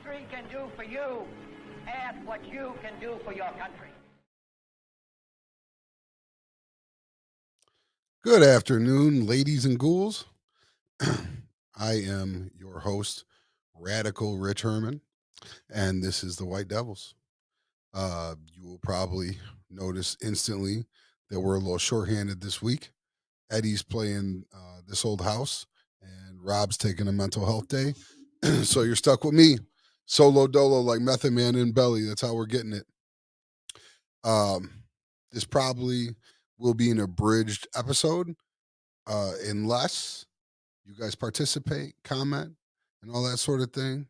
country can do for you, ask what you can do for your country. Good afternoon, ladies and ghouls. I am your host, Radical Rich Herman, and this is the White Devils. You will probably notice instantly that we're a little shorthanded this week. Eddie's playing this old house, and Rob's taking a mental health day. So you're stuck with me, solo dolo like Method Man in Belly. That's how we're getting it. Um, this probably will be an abridged episode, unless you guys participate, comment, and all that sort of thing.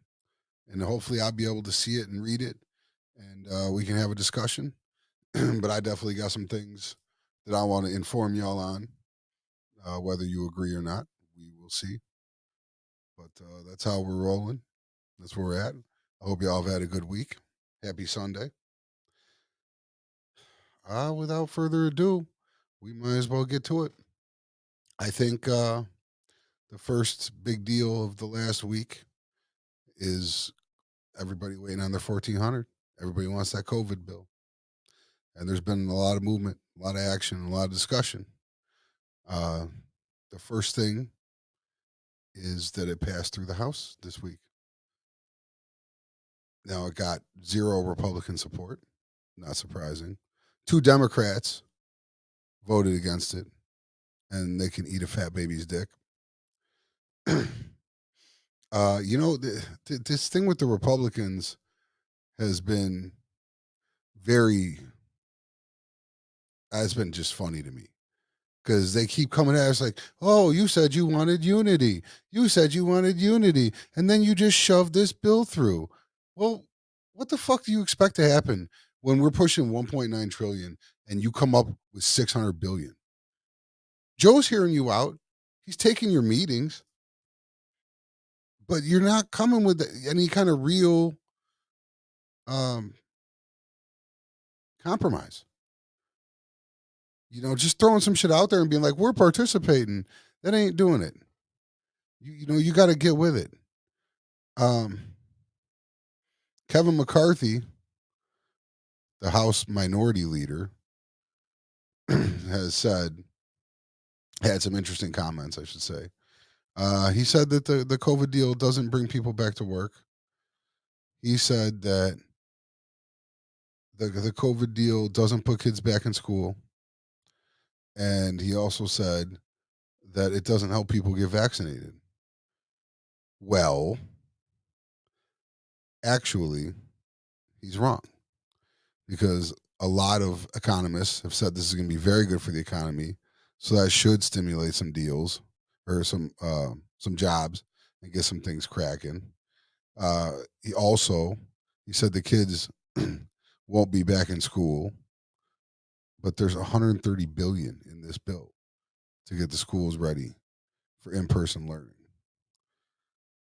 And hopefully I'll be able to see it and read it, and we can have a discussion. But I definitely got some things that I want to inform y'all on, whether you agree or not. We will see. But that's how we're rolling. That's where we're at. I hope y'all have had a good week. Happy Sunday. Without further ado, we might as well get to it. I think the first big deal of the last week is everybody waiting on their 1400. Everybody wants that COVID bill. And there's been a lot of movement, a lot of action, a lot of discussion. Uh, the first thing is that it passed through the House this week. Now, it got zero Republican support, not surprising. Two Democrats voted against it, and they can eat a fat baby's dick. This thing with the Republicans has been very, it's been just funny to me because they keep coming at us like, oh, you said you wanted unity. You said you wanted unity. And then you just shoved this bill through. Well, what the fuck do you expect to happen when we're pushing 1.9 trillion and you come up with 600 billion? Joe's hearing you out. He's taking your meetings, but you're not coming with any kind of real um, compromise. Just throwing some shit out there and being like, we're participating. That ain't doing it. You got to get with it. Um, Kevin McCarthy, the House Minority Leader, has had some interesting comments, I should say. He said that the COVID deal doesn't bring people back to work. He said that the COVID deal doesn't put kids back in school. And he also said that it doesn't help people get vaccinated. Well, actually, he's wrong because a lot of economists have said this is going to be very good for the economy. So that should stimulate some deals or some jobs and get some things cracking. He said the kids won't be back in school, but there's 130 billion in this bill to get the schools ready for in-person learning.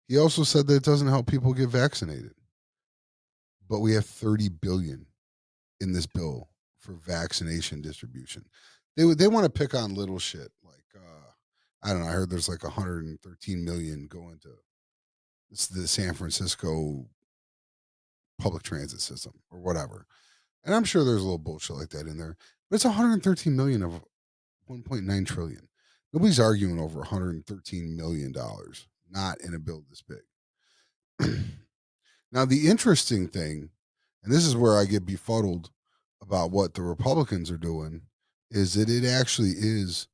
He also said that it doesn't help people get vaccinated, but we have 30 billion in this bill for vaccination distribution. They want to pick on little shit like I don't know. I heard there's like 113 million going to the San Francisco public transit system or whatever, and I'm sure there's a little bullshit like that in there. But it's 113 million of 1.9 trillion. Nobody's arguing over 113 million dollars, not in a bill this big. Now the interesting thing, and this is where I get befuddled about what the Republicans are doing, is that it actually is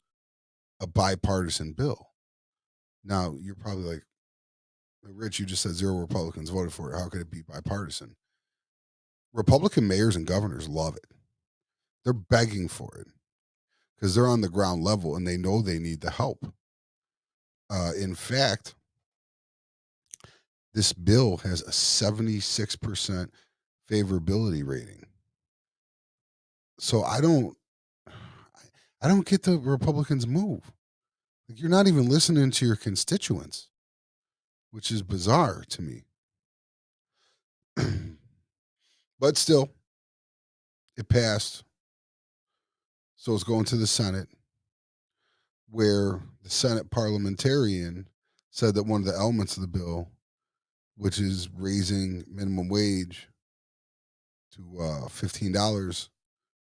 a bipartisan bill. Now, you're probably like, Rich, you just said zero Republicans voted for it. How could it be bipartisan? Republican mayors and governors love it. They're begging for it because they're on the ground level and they know they need the help. In fact, this bill has a 76% favorability rating. So I don't get the Republicans move. Like you're not even listening to your constituents, which is bizarre to me. But still, it passed. So it's going to the Senate, where the Senate parliamentarian said that one of the elements of the bill which is raising minimum wage to $15,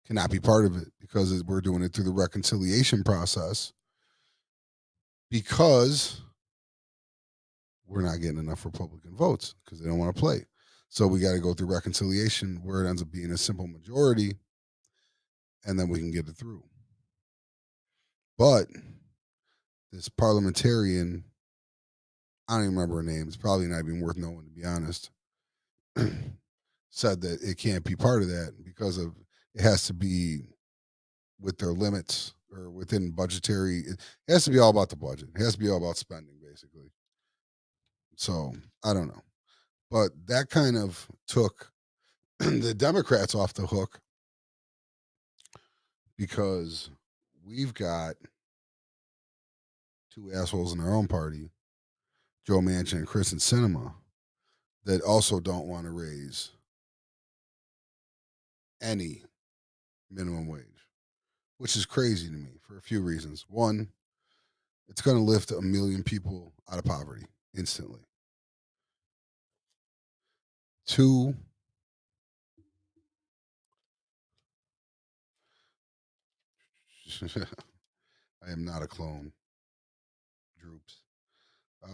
cannot be part of it because we're doing it through the reconciliation process because we're not getting enough Republican votes because they don't want to play. So we got to go through reconciliation where it ends up being a simple majority, and then we can get it through. But this parliamentarian, I don't even remember her name. It's probably not even worth knowing, to be honest. Said that it can't be part of that because of it has to be with their limits or within budgetary. It has to be all about the budget. It has to be all about spending, basically. So I don't know, but that kind of took the Democrats off the hook because we've got two assholes in our own party, Joe Manchin and Kristen Sinema, that also don't want to raise any minimum wage, which is crazy to me for a few reasons. One, it's going to lift 1 million people out of poverty instantly. Two, I am not a clone. Droops.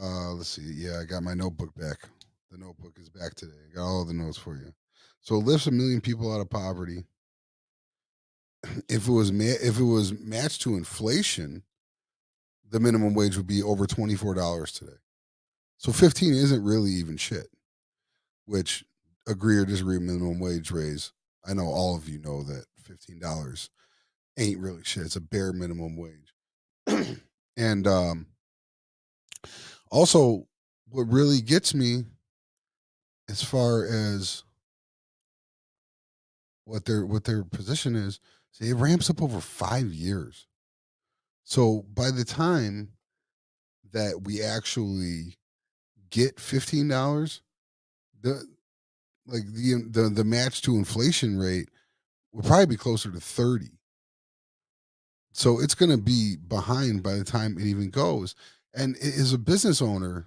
Let's see. Yeah, I got my notebook back. The notebook is back today. I got all the notes for you. So it lifts 1 million people out of poverty. If it was matched to inflation, the minimum wage would be over $24 today. So 15 isn't really even shit. Which, agree or disagree, minimum wage raise. I know all of you know that $15 ain't really shit. It's a bare minimum wage. And also, what really gets me as far as what their position is, it ramps up over 5 years. So by the time that we actually get $15, the the match to inflation rate will probably be closer to 30. So it's going to be behind by the time it even goes. And as a business owner,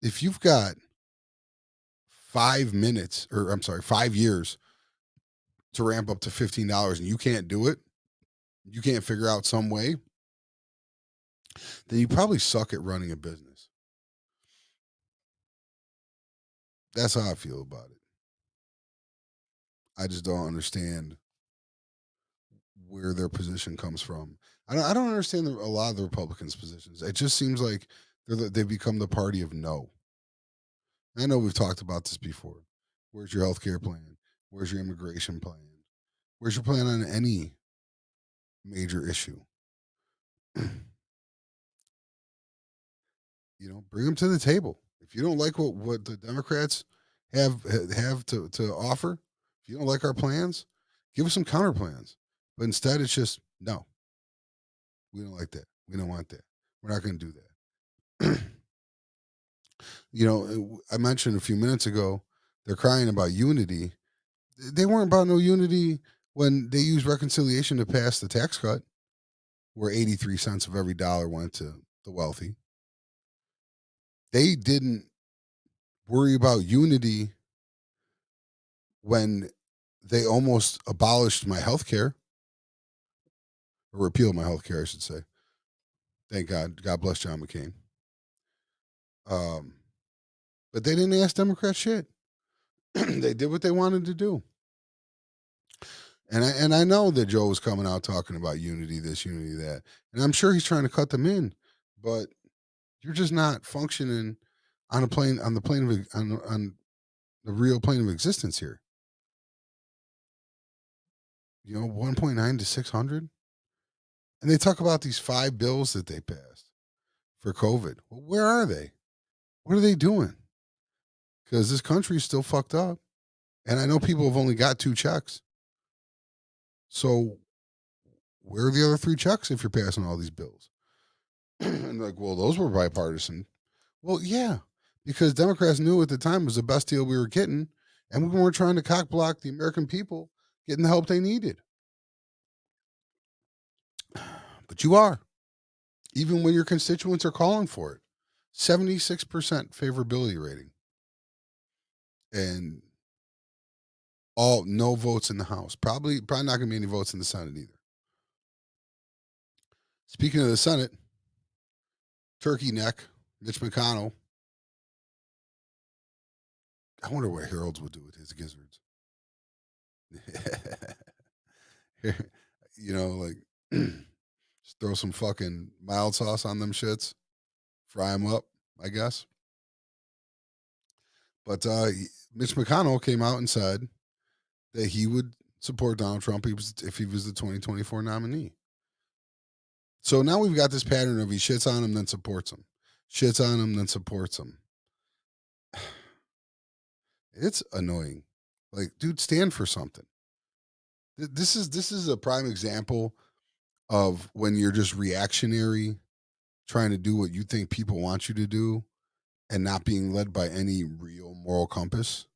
if you've got 5 minutes, or I'm sorry, 5 years to ramp up to $15 and you can't do it, you can't figure out some way, then you probably suck at running a business. That's how I feel about it. I just don't understand where their position comes from. I don't understand a lot of the Republicans' positions. It just seems like they've become the party of no. I know we've talked about this before. Where's your health care plan? Where's your immigration plan? Where's your plan on any major issue? Bring them to the table. If you don't like what the Democrats have to offer, if you don't like our plans, give us some counter plans. But instead, it's just no. We don't like that. We don't want that. We're not going to do that. I mentioned a few minutes ago, they're crying about unity. They weren't about no unity when they used reconciliation to pass the tax cut, where 83 cents of every dollar went to the wealthy. They didn't worry about unity when they almost abolished my health care, or repealed my health care, I should say. Thank God. God bless John McCain. But they didn't ask Democrats shit. They did what they wanted to do. And I know that Joe was coming out talking about unity this, unity that, and I'm sure he's trying to cut them in, but you're just not functioning on on the real plane of existence here. 1.9 to 600, and they talk about these 5 bills that they passed for COVID. Well, where are they? What are they doing? Because this country is still fucked up, and I know people have only got 2 checks. So where are the other 3 checks if you're passing all these bills? And like, well, those were bipartisan. Well, yeah, because Democrats knew at the time it was the best deal we were getting, and we weren't trying to cock block the American people getting the help they needed. But you are, even when your constituents are calling for it. 76% favorability rating, and all no votes in the House. Probably not going to be any votes in the Senate either. Speaking of the Senate, turkey neck, Mitch MCConnell. I wonder what Harold's would do with his gizzards. Like just throw some fucking mild sauce on them shits, fry them up, I guess. But Mitch MCConnell came out and said that he would support Donald Trump if he was the 2024 nominee. So now we've got this pattern of he shits on him, then supports him. Shits on him, then supports him. It's annoying. Like, dude, stand for something. This is a prime example of when you're just reactionary, trying to do what you think people want you to do, and not being led by any real moral compass.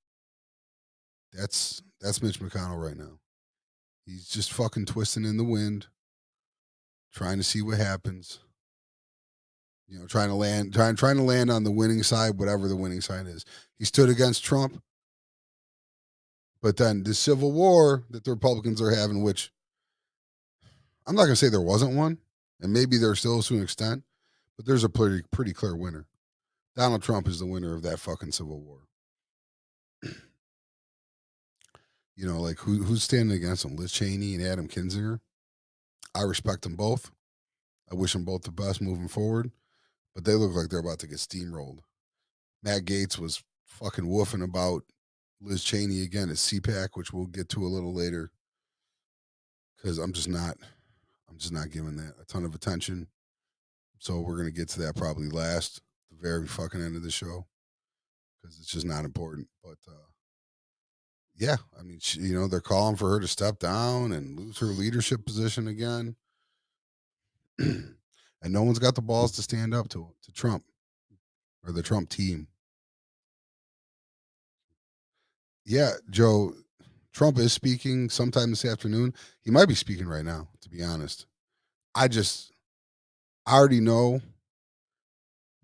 That's Mitch MCConnell right now. He's just fucking twisting in the wind, trying to see what happens. Trying to land on the winning side, whatever the winning side is. He stood against Trump, but then the civil war that the Republicans are having, which I'm not going to say there wasn't one, and maybe there still is to an extent, but there's a pretty clear winner. Donald Trump is the winner of that fucking civil war. Like who's standing against him? Liz Cheney and Adam Kinzinger. I respect them both. I wish them both the best moving forward, but they look like they're about to get steamrolled. Matt Gaetz was fucking woofing about Liz Cheney again at CPAC, which we'll get to a little later, because I'm just not giving that a ton of attention. So we're gonna get to that probably last, the very fucking end of the show, because it's just not important. But yeah, I mean, they're calling for her to step down and lose her leadership position again, and no one's got the balls to stand up to Trump or the Trump team. Yeah, Joe, Trump is speaking sometime this afternoon. He might be speaking right now, to be honest. I already know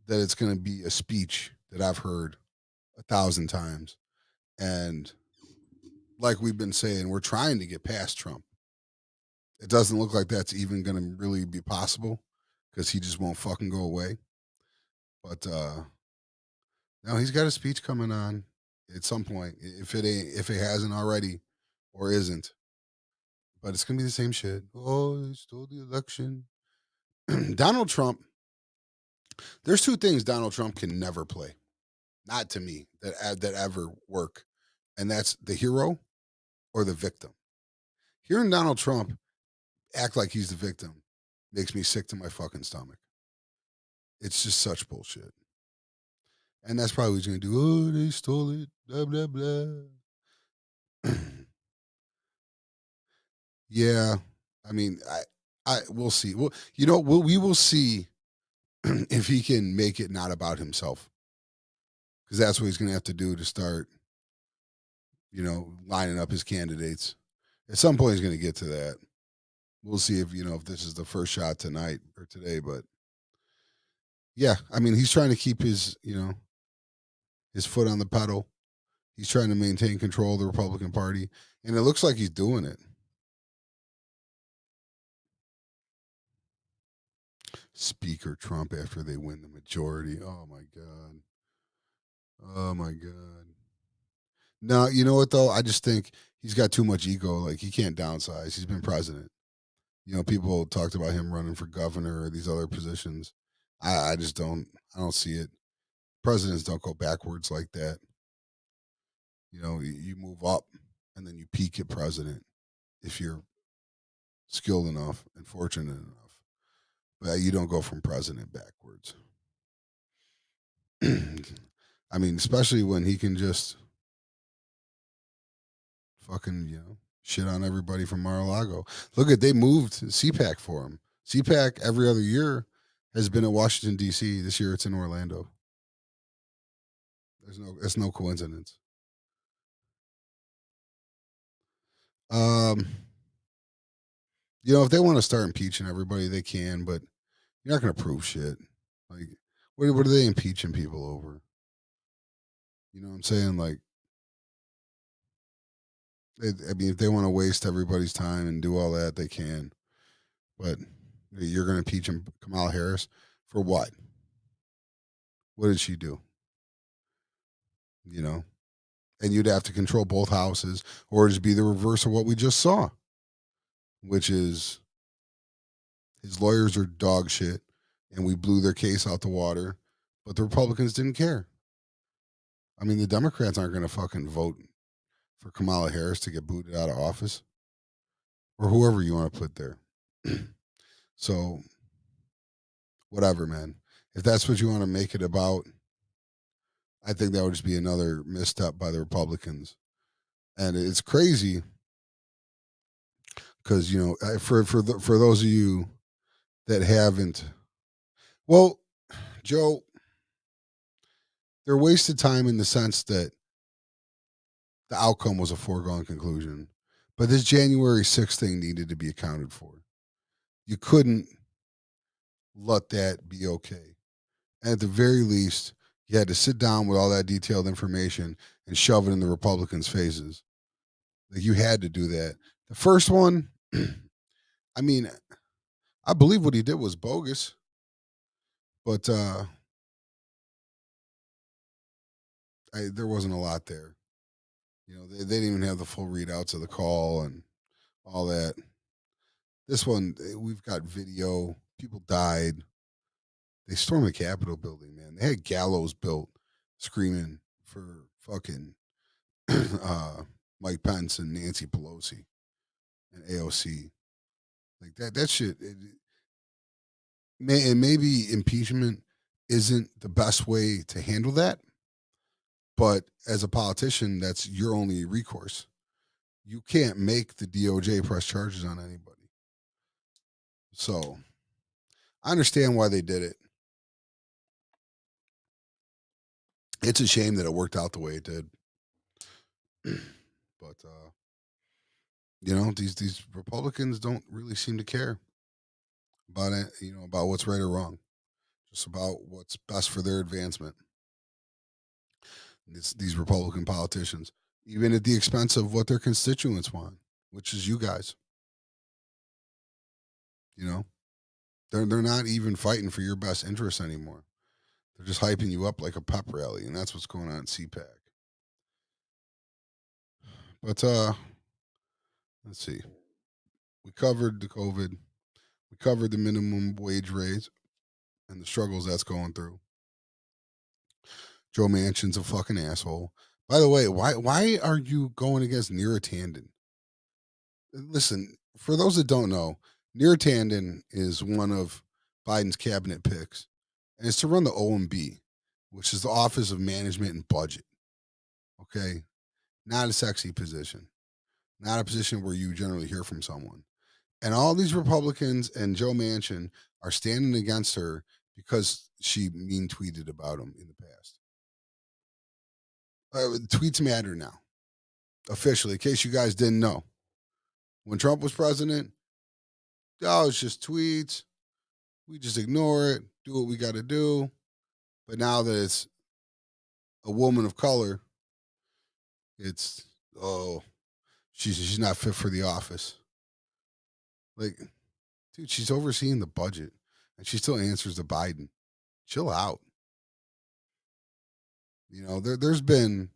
that it's going to be a speech that I've heard 1,000 times. And like we've been saying, we're trying to get past Trump. It doesn't look like that's even going to really be possible because he just won't fucking go away. But now he's got a speech coming on at some point, if it hasn't already or isn't. But it's going to be the same shit. Oh, they stole the election. Donald Trump, there's two things Donald Trump can never play. Not to me that ever work. And that's the hero or the victim. Hearing Donald Trump act like he's the victim makes me sick to my fucking stomach. It's just such bullshit. And that's probably what he's going to do. Oh, they stole it. Blah, blah, blah. Yeah. I mean, we'll see. Well, we will see if he can make it not about himself. Because that's what he's going to have to do to start, lining up his candidates. At some point, he's going to get to that. We'll see if this is the first shot tonight or today. But yeah, I mean, he's trying to keep his his foot on the pedal. He's trying to maintain control of the Republican Party, and it looks like he's doing it. Speaker Trump after they win the majority. Oh my god. Oh my god. No, you know what though? I just think he's got too much ego. Like he can't downsize. He's been president. People talked about him running for governor or these other positions. I just don't. I don't see it. Presidents don't go backwards like that. You move up and then you peak at president if you're skilled enough and fortunate enough. But you don't go from president backwards. I mean, especially when he can just fucking, shit on everybody from Mar-a-Lago. Look at they moved CPAC for him. CPAC every other year has been at Washington D.C. This year it's in Orlando. It's no coincidence. Um, if they want to start impeaching everybody, they can, but you're not going to prove shit. Like What are they impeaching people over? You know what I'm saying? Like, I mean, if they want to waste everybody's time and do all that, they can. But you're going to impeach Kamala Harris for what? What did she do? You know, and you'd have to control both houses, or just be the reverse of what we just saw, which is his lawyers are dog shit, and we blew their case out the water, but the Republicans didn't care. I mean, the Democrats aren't going to fucking vote for Kamala Harris to get booted out of office, or whoever you want to put there. So, whatever, man. If that's what you want to make it about, I think that would just be another misstep by the Republicans. And it's crazy because, for those of you that haven't, well, Joe, they're wasted time in the sense that the outcome was a foregone conclusion. But this January 6th thing needed to be accounted for. You couldn't let that be okay. And at the very least, you had to sit down with all that detailed information and shove it in the Republicans' faces. Like, you had to do that. The first one, I mean, I believe what he did was bogus, but there wasn't a lot there. They didn't even have the full readouts of the call and all that. This one, we've got video. People died. They stormed the Capitol building, man. They had gallows built screaming for fucking Mike Pence and Nancy Pelosi and AOC. Like that shit. And maybe impeachment isn't the best way to handle that, but as a politician, that's your only recourse. You can't make the DOJ press charges on anybody. So I understand why they did it. It's a shame that it worked out the way it did. But these Republicans don't really seem to care about it, about what's right or wrong. Just about what's best for their advancement. These Republican politicians, even at the expense of what their constituents want, which is you guys. You know, they're not even fighting for your best interests anymore. They're just hyping you up like a pep rally, and that's what's going on at CPAC. But let's see. We covered the COVID. We covered the minimum wage raise and the struggles that's going through. Joe Manchin's a fucking asshole. By the way, why are you going against Neera Tanden? Listen, for those that don't know, Neera Tanden is one of Biden's cabinet picks, and it's to run the OMB, which is the Office of Management and Budget. Okay, not a sexy position, not a position where you generally hear from someone. And all these Republicans and Joe Manchin are standing against her because she mean tweeted about him in the past. Tweets matter now, officially, in case you guys didn't know. When Trump was president, oh, it's just tweets. We just ignore it, do what we got to do. But now that it's a woman of color, it's, oh, she's not fit for the office. Like, dude, she's overseeing the budget and she still answers to Biden. Chill out. There's been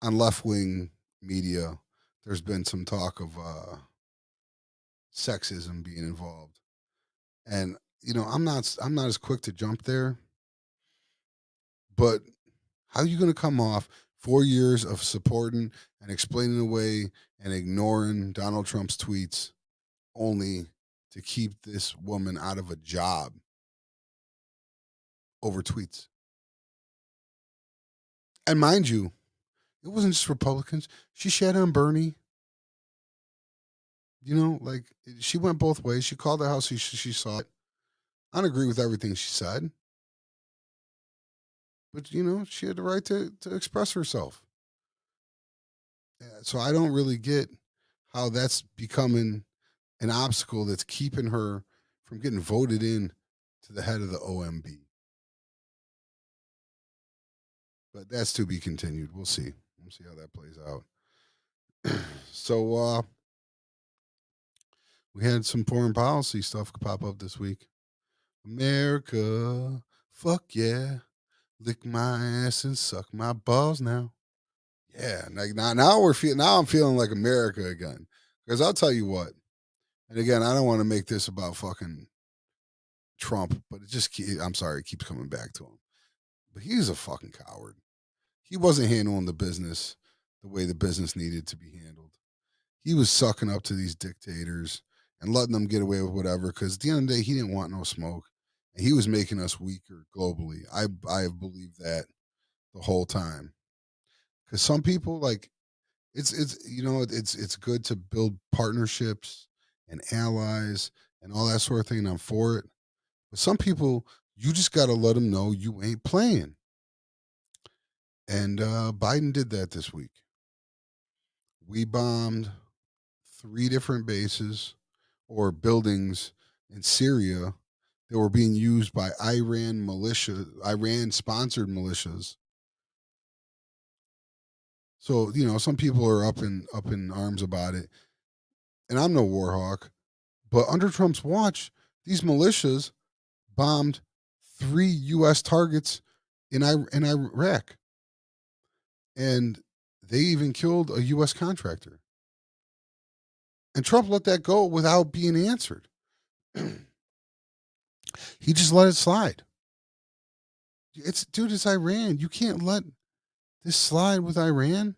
on left wing media, there's been some talk of sexism being involved. And I'm not as quick to jump there, but how are you going to come off 4 years of supporting and explaining away and ignoring Donald Trump's tweets only to keep this woman out of a job over tweets? And mind you, it wasn't just Republicans. She shat on Bernie. Like, she went both ways. She called the house. She saw it. I don't agree with everything she said, but she had the right to express herself. So I don't really get how that's becoming an obstacle that's keeping her from getting voted in to the head of the OMB. But that's to be continued. We'll see. We'll see how that plays out. So we had some foreign policy stuff pop up this week. America, fuck yeah, lick my ass and suck my balls now. Yeah, like now I'm feeling like America again. Because I'll tell you what, and again, I don't want to make this about fucking Trump, but I'm sorry, it keeps coming back to him. But he's a fucking coward. He wasn't handling the business the way the business needed to be handled. He was sucking up to these dictators and letting them get away with whatever. Because at the end of the day, he didn't want no smoke, and he was making us weaker globally. I have believed that the whole time. Because some people like it's good to build partnerships and allies and all that sort of thing. And I'm for it. But some people, you just got to let them know you ain't playing. And Biden did that this week. We bombed three different bases or buildings in Syria that were being used by Iran sponsored militias. So, some people are up in arms about it. And I'm no war hawk, but under Trump's watch, these militias bombed three US targets in Iraq. And they even killed a US contractor. And Trump let that go without being answered. He just let it slide. It's Iran. You can't let this slide with Iran.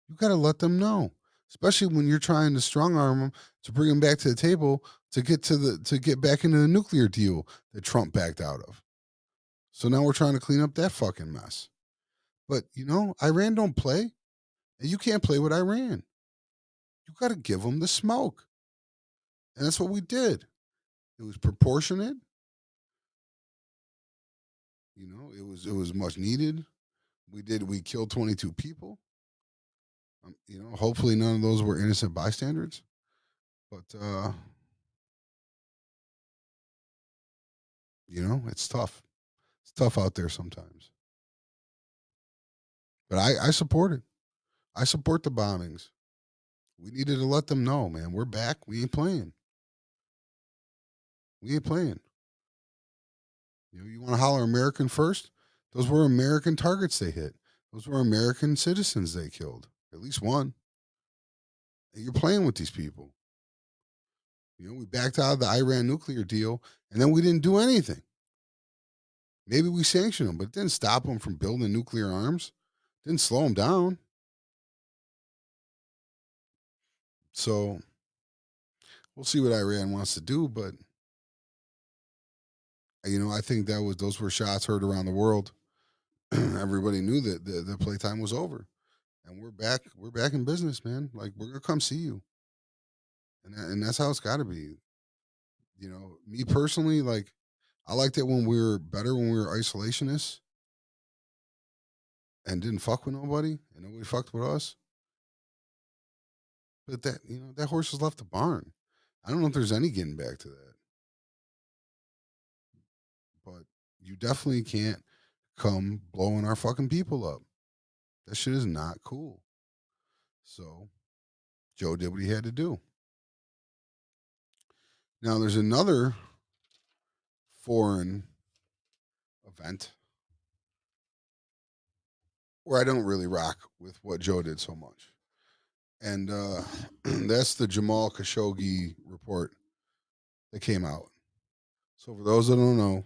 You got to let them know, especially when you're trying to strong arm them to bring them back to the table to get back into the nuclear deal that Trump backed out of. So now we're trying to clean up that fucking mess. But Iran don't play, and you can't play with Iran. You got to give them the smoke, and that's what we did. It was proportionate. It was much needed. We killed 22 people. Hopefully none of those were innocent bystanders. But it's tough. It's tough out there sometimes. But I support it. I support the bombings. We needed to let them know, man. We're back. We ain't playing. We ain't playing. You want to holler American first? Those were American targets they hit. Those were American citizens they killed. At least one. And you're playing with these people. We backed out of the Iran nuclear deal, and then we didn't do anything. Maybe we sanctioned them, but it didn't stop them from building nuclear arms. Didn't slow them down. So we'll see what Iran wants to do, but I think those were shots heard around the world. Everybody knew that the playtime was over, and we're back. We're back in business, man. Like we're gonna come see you, and that's how it's got to be. Me personally, like I liked it when we were better when we were isolationists and didn't fuck with nobody, and nobody fucked with us. But that horse has left the barn. I don't know if there's any getting back to that, but you definitely can't come blowing our fucking people up. That shit is not cool. So Joe did what he had to do. Now there's another foreign event where I don't really rock with what Joe did so much. And that's the Jamal Khashoggi report that came out. So for those that don't know,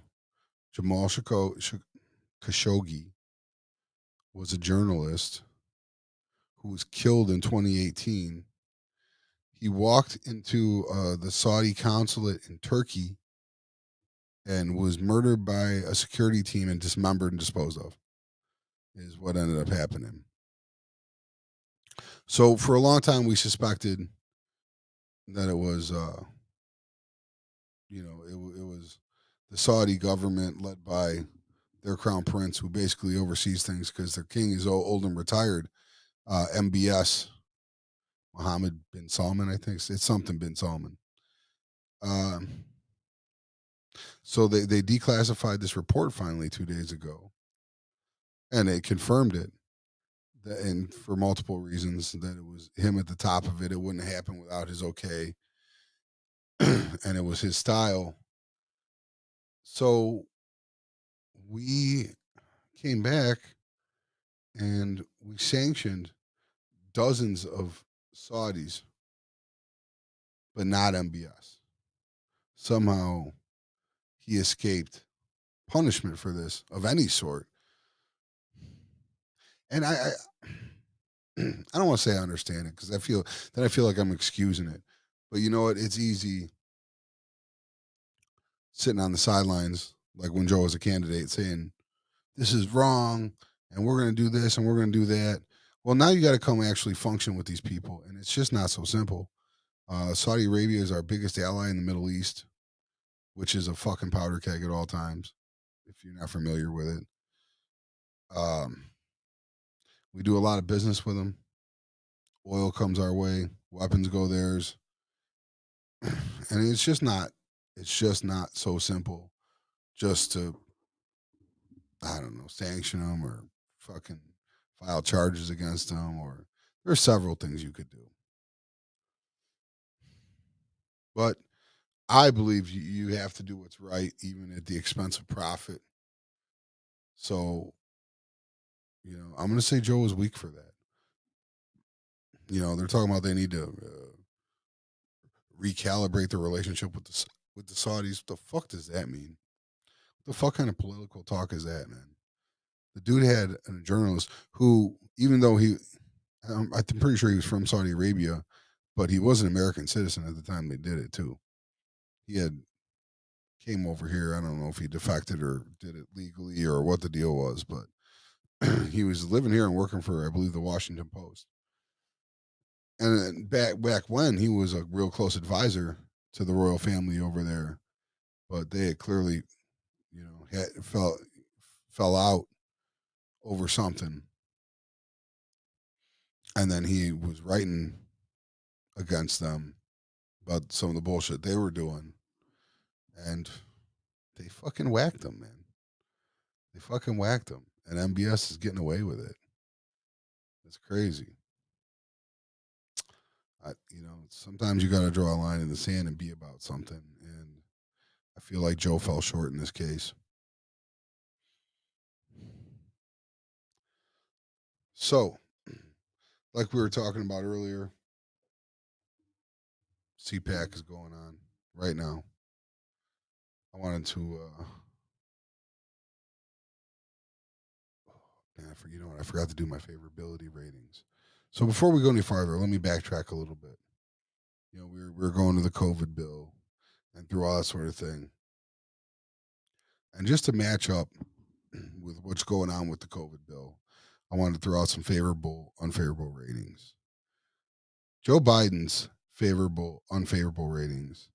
Khashoggi was a journalist who was killed in 2018. He walked into the Saudi consulate in Turkey and was murdered by a security team and dismembered and disposed of, is what ended up happening. So for a long time, we suspected that it was, it was the Saudi government led by their crown prince, who basically oversees things because their king is old and retired. MBS, Mohammed bin Salman, I think it's something bin Salman. So they declassified this report finally 2 days ago, and it confirmed it. And for multiple reasons, that it was him at the top of it. It wouldn't happen without his okay, and it was his style. So we came back and we sanctioned dozens of Saudis, but not MBS. Somehow he escaped punishment for this of any sort. And I don't want to say I understand it because I feel like I'm excusing it. But you know what? It's easy sitting on the sidelines, like when Joe was a candidate, saying this is wrong and we're going to do this and we're going to do that. Well, now you got to come actually function with these people, and it's just not so simple. Saudi Arabia is our biggest ally in the Middle East, which is a fucking powder keg at all times. If you're not familiar with it, um, we do a lot of business with them. Oil comes our way, weapons go theirs, and it's just not so simple just to, I don't know, sanction them or fucking file charges against them, or there's several things you could do. But I believe you have to do what's right, even at the expense of profit. So, I'm going to say Joe was weak for that. They're talking about they need to recalibrate the relationship with the Saudis. What the fuck does that mean? What the fuck kind of political talk is that, man? The dude had a journalist who, even though I'm pretty sure he was from Saudi Arabia, but he was an American citizen at the time they did it too. He had came over here. I don't know if he defected or did it legally or what the deal was, but he was living here and working for, I believe, the Washington Post. And then back when he was a real close advisor to the royal family over there, but they had clearly, had fell out over something, and then he was writing against them about some of the bullshit they were doing, and they fucking whacked him, man. They fucking whacked him, and MBS is getting away with it. It's crazy. Sometimes you got to draw a line in the sand and be about something, and I feel like Joe fell short in this case. So, like we were talking about earlier, CPAC is going on right now. I wanted to, man, you know what? I forgot to do my favorability ratings. So before we go any farther, let me backtrack a little bit. We were going to the COVID bill and through all that sort of thing, and just to match up with what's going on with the COVID bill, I wanted to throw out some favorable, unfavorable ratings. Joe Biden's favorable, unfavorable ratings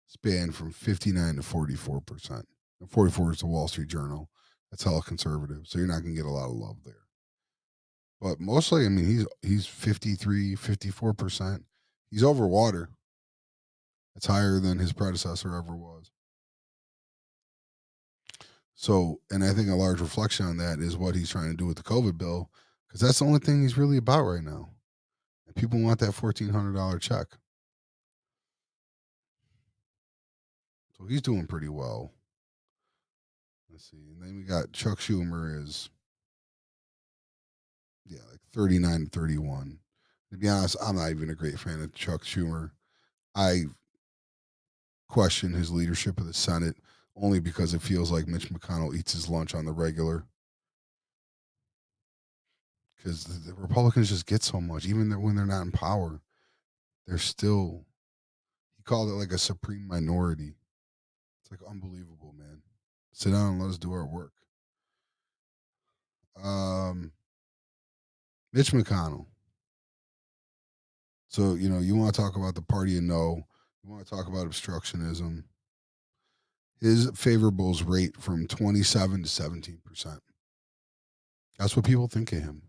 span from 59 to 44%. And 44 is the Wall Street Journal. That's hella conservative, so you're not going to get a lot of love there. But mostly, I mean, he's 53, 54%. He's over water. That's higher than his predecessor ever was. So, and I think a large reflection on that is what he's trying to do with the COVID bill, because that's the only thing he's really about right now. And people want that $1,400 check. So he's doing pretty well. Let's see. And then we got Chuck Schumer is, like 39 to 31. To be honest, I'm not even a great fan of Chuck Schumer. I question his leadership of the Senate only because it feels like Mitch McConnell eats his lunch on the regular. Because the Republicans just get so much, even when they're not in power, they're still. He called it like a supreme minority. It's like unbelievable, man. Sit down and let us do our work. Um, Mitch McConnell. So you want to talk about the party and no, you want to talk about obstructionism. His favorables rate from 27 to 17%. That's what people think of him.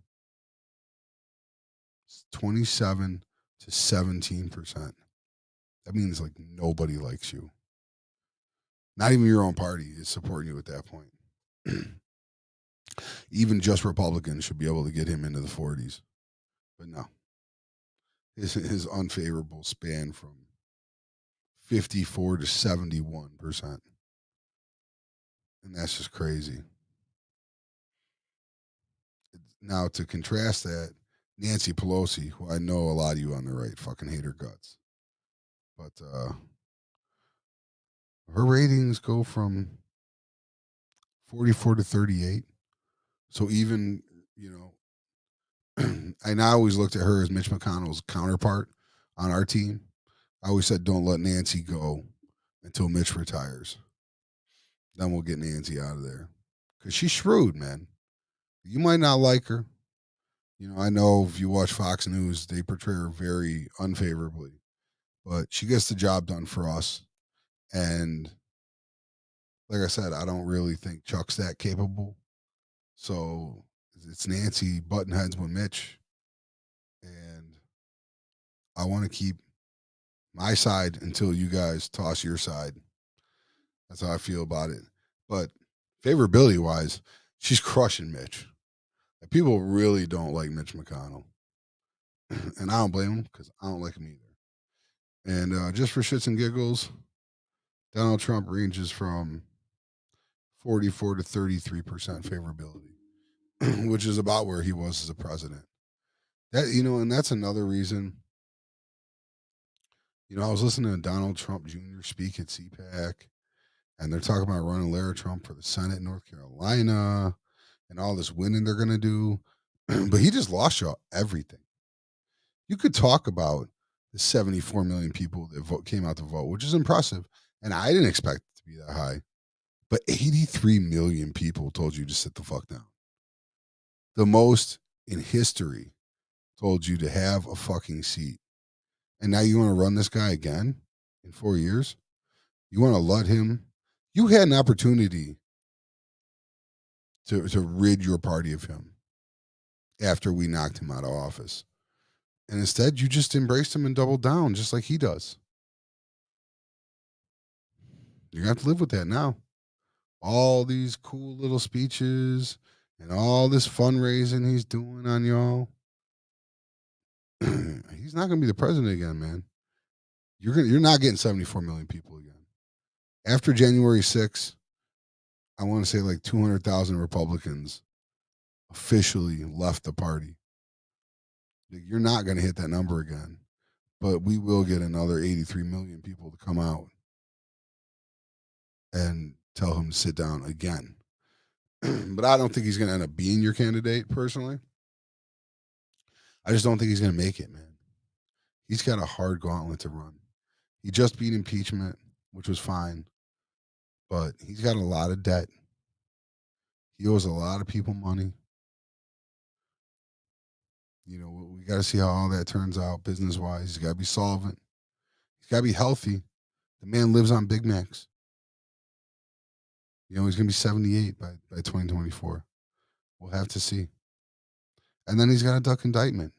It's 27 to 17%. That means like nobody likes you. Not even your own party is supporting you at that point. Even just Republicans should be able to get him into the 40s. But no, his unfavorable span from 54 to 71%. And that's just crazy. Now, to contrast that, Nancy Pelosi, who I know a lot of you on the right fucking hate her guts, but her ratings go from 44 to 38. So even, you know, and I always looked at her as Mitch McConnell's counterpart on our team. I always said, don't let Nancy go until Mitch retires. Then we'll get Nancy out of there. Because she's shrewd, man. You might not like her. You know, I know if you watch Fox News, they portray her very unfavorably, but she gets the job done for us. And like I said, I don't really think Chuck's that capable. So it's Nancy button heads with Mitch. And I want to keep my side until you guys toss your side. That's how I feel about it. But favorability wise, she's crushing Mitch. And people really don't like Mitch McConnell. And I don't blame him because I don't like him either. And just for shits and giggles, Donald Trump ranges from 44 to 33% favorability, which is about where he was as a president. That, you know, and that's another reason. You know, I was listening to Donald Trump Jr. speak at CPAC, and they're talking about running Lara Trump for the Senate in North Carolina and all this winning they're going to do. But he just lost y'all everything. You could talk about the 74 million people that came out to vote, which is impressive. And I didn't expect it to be that high. But 83 million people told you to sit the fuck down. The most in history told you to have a fucking seat. And now you want to run this guy again in 4 years? You want to let him? You had an opportunity to rid your party of him after we knocked him out of office. And instead, you just embraced him and doubled down just like he does. You're going to have to live with that now. All these cool little speeches and all this fundraising he's doing on y'all. He's not going to be the president again, man. You're not getting 74 million people again. After January 6th, I want to say like 200,000 Republicans officially left the party. You're not going to hit that number again, but we will get another 83 million people to come out and tell him to sit down again. But I don't think he's going to end up being your candidate personally. I just don't think he's going to make it, man. He's got a hard gauntlet to run. He just beat impeachment, which was fine, but he's got a lot of debt. He owes a lot of people money. You know, we got to see how all that turns out business wise. He's got to be solvent. He's got to be healthy. The man lives on Big Macs. You know, he's going to be 78 by 2024. We'll have to see. And then he's got to duck indictment.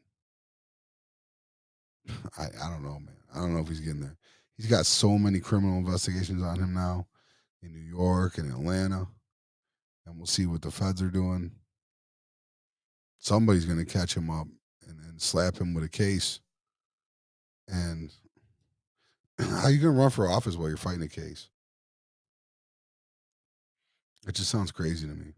I don't know, man. I don't know if he's getting there. He's got so many criminal investigations on him now in New York and Atlanta. And we'll see what the feds are doing. Somebody's going to catch him up and slap him with a case. And how you going to run for office while you're fighting a case? It just sounds crazy to me.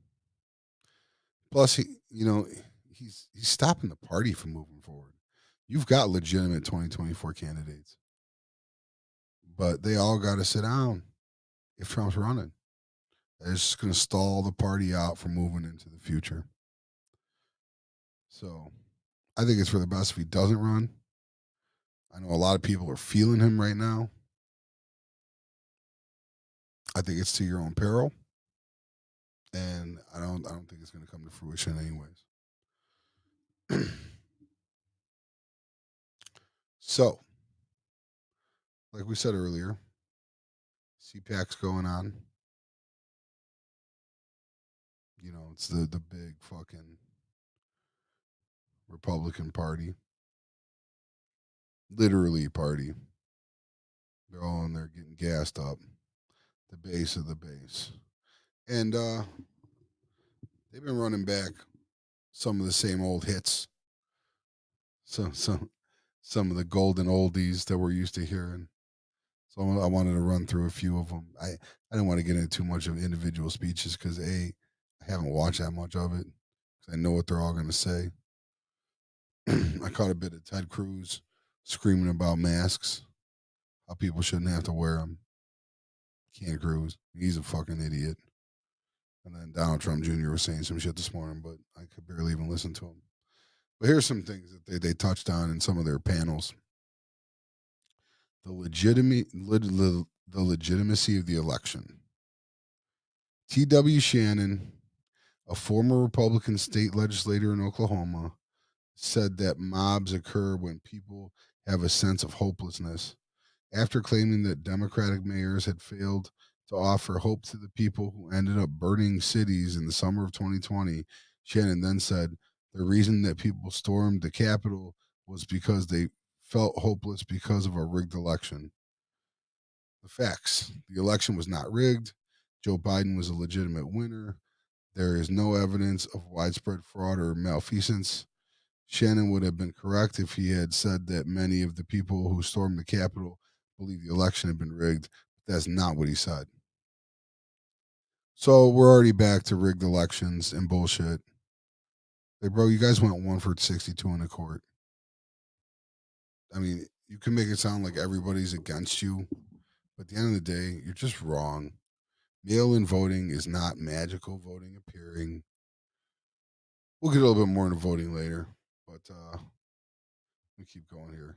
Plus, he's stopping the party from moving forward. You've got legitimate 2024 candidates, but they all got to sit down if Trump's running. It's just going to stall the party out from moving into the future. So I think it's for the best if he doesn't run. I know a lot of people are feeling him right now. I think it's to your own peril, and I don't think it's going to come to fruition anyways. So, like we said earlier, CPAC's going on. You know, it's the big fucking Republican Party. Literally party. They're all in there getting gassed up. The base of the base. And they've been running back some of the same old hits, some of the golden oldies that we're used to hearing. So I wanted to run through a few of them. I didn't want to get into too much of individual speeches because I haven't watched that much of it. 'Cause I know what they're all going to say. I caught a bit of Ted Cruz screaming about masks, how people shouldn't have to wear them. Can't Cruz, he's a fucking idiot. And then Donald Trump Jr. was saying some shit this morning, but I could barely even listen to him. But here's some things that they touched on in some of their panels. The legitimacy of the election. T.W. Shannon, a former Republican state legislator in Oklahoma, said that mobs occur when people have a sense of hopelessness. After claiming that Democratic mayors had failed to offer hope to the people who ended up burning cities in the summer of 2020, Shannon then said the reason that people stormed the Capitol was because they felt hopeless because of a rigged election. The facts: the election was not rigged. Joe Biden was a legitimate winner. There is no evidence of widespread fraud or malfeasance. Shannon would have been correct if he had said that many of the people who stormed the Capitol believe the election had been rigged. But that's not what he said. So we're already back to rigged elections and bullshit. Hey, bro, you guys went 1 for 62 in the court. I mean, you can make it sound like everybody's against you, but at the end of the day, you're just wrong. Mail-in voting is not magical voting appearing. We'll get a little bit more into voting later, but let me keep going here.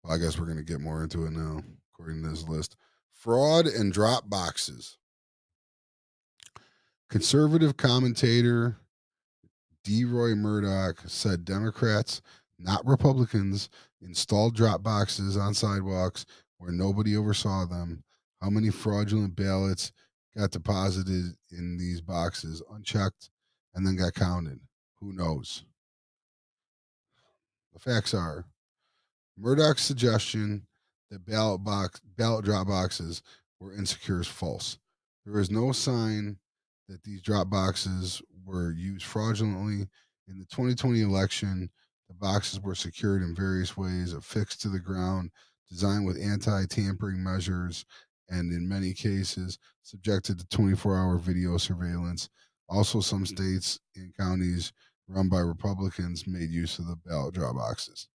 Well, I guess we're going to get more into it now, according to this list. Fraud and drop boxes. Conservative commentator D. Roy Murdoch said Democrats, not Republicans, installed drop boxes on sidewalks where nobody oversaw them. How many fraudulent ballots got deposited in these boxes unchecked and then got counted? Who knows? The facts are Murdoch's suggestion that ballot drop boxes were insecure is false. There is no sign that these drop boxes were used fraudulently. In the 2020 election, the boxes were secured in various ways, affixed to the ground, designed with anti-tampering measures, and in many cases subjected to 24-hour video surveillance. Also, some states and counties run by Republicans made use of the ballot drop boxes.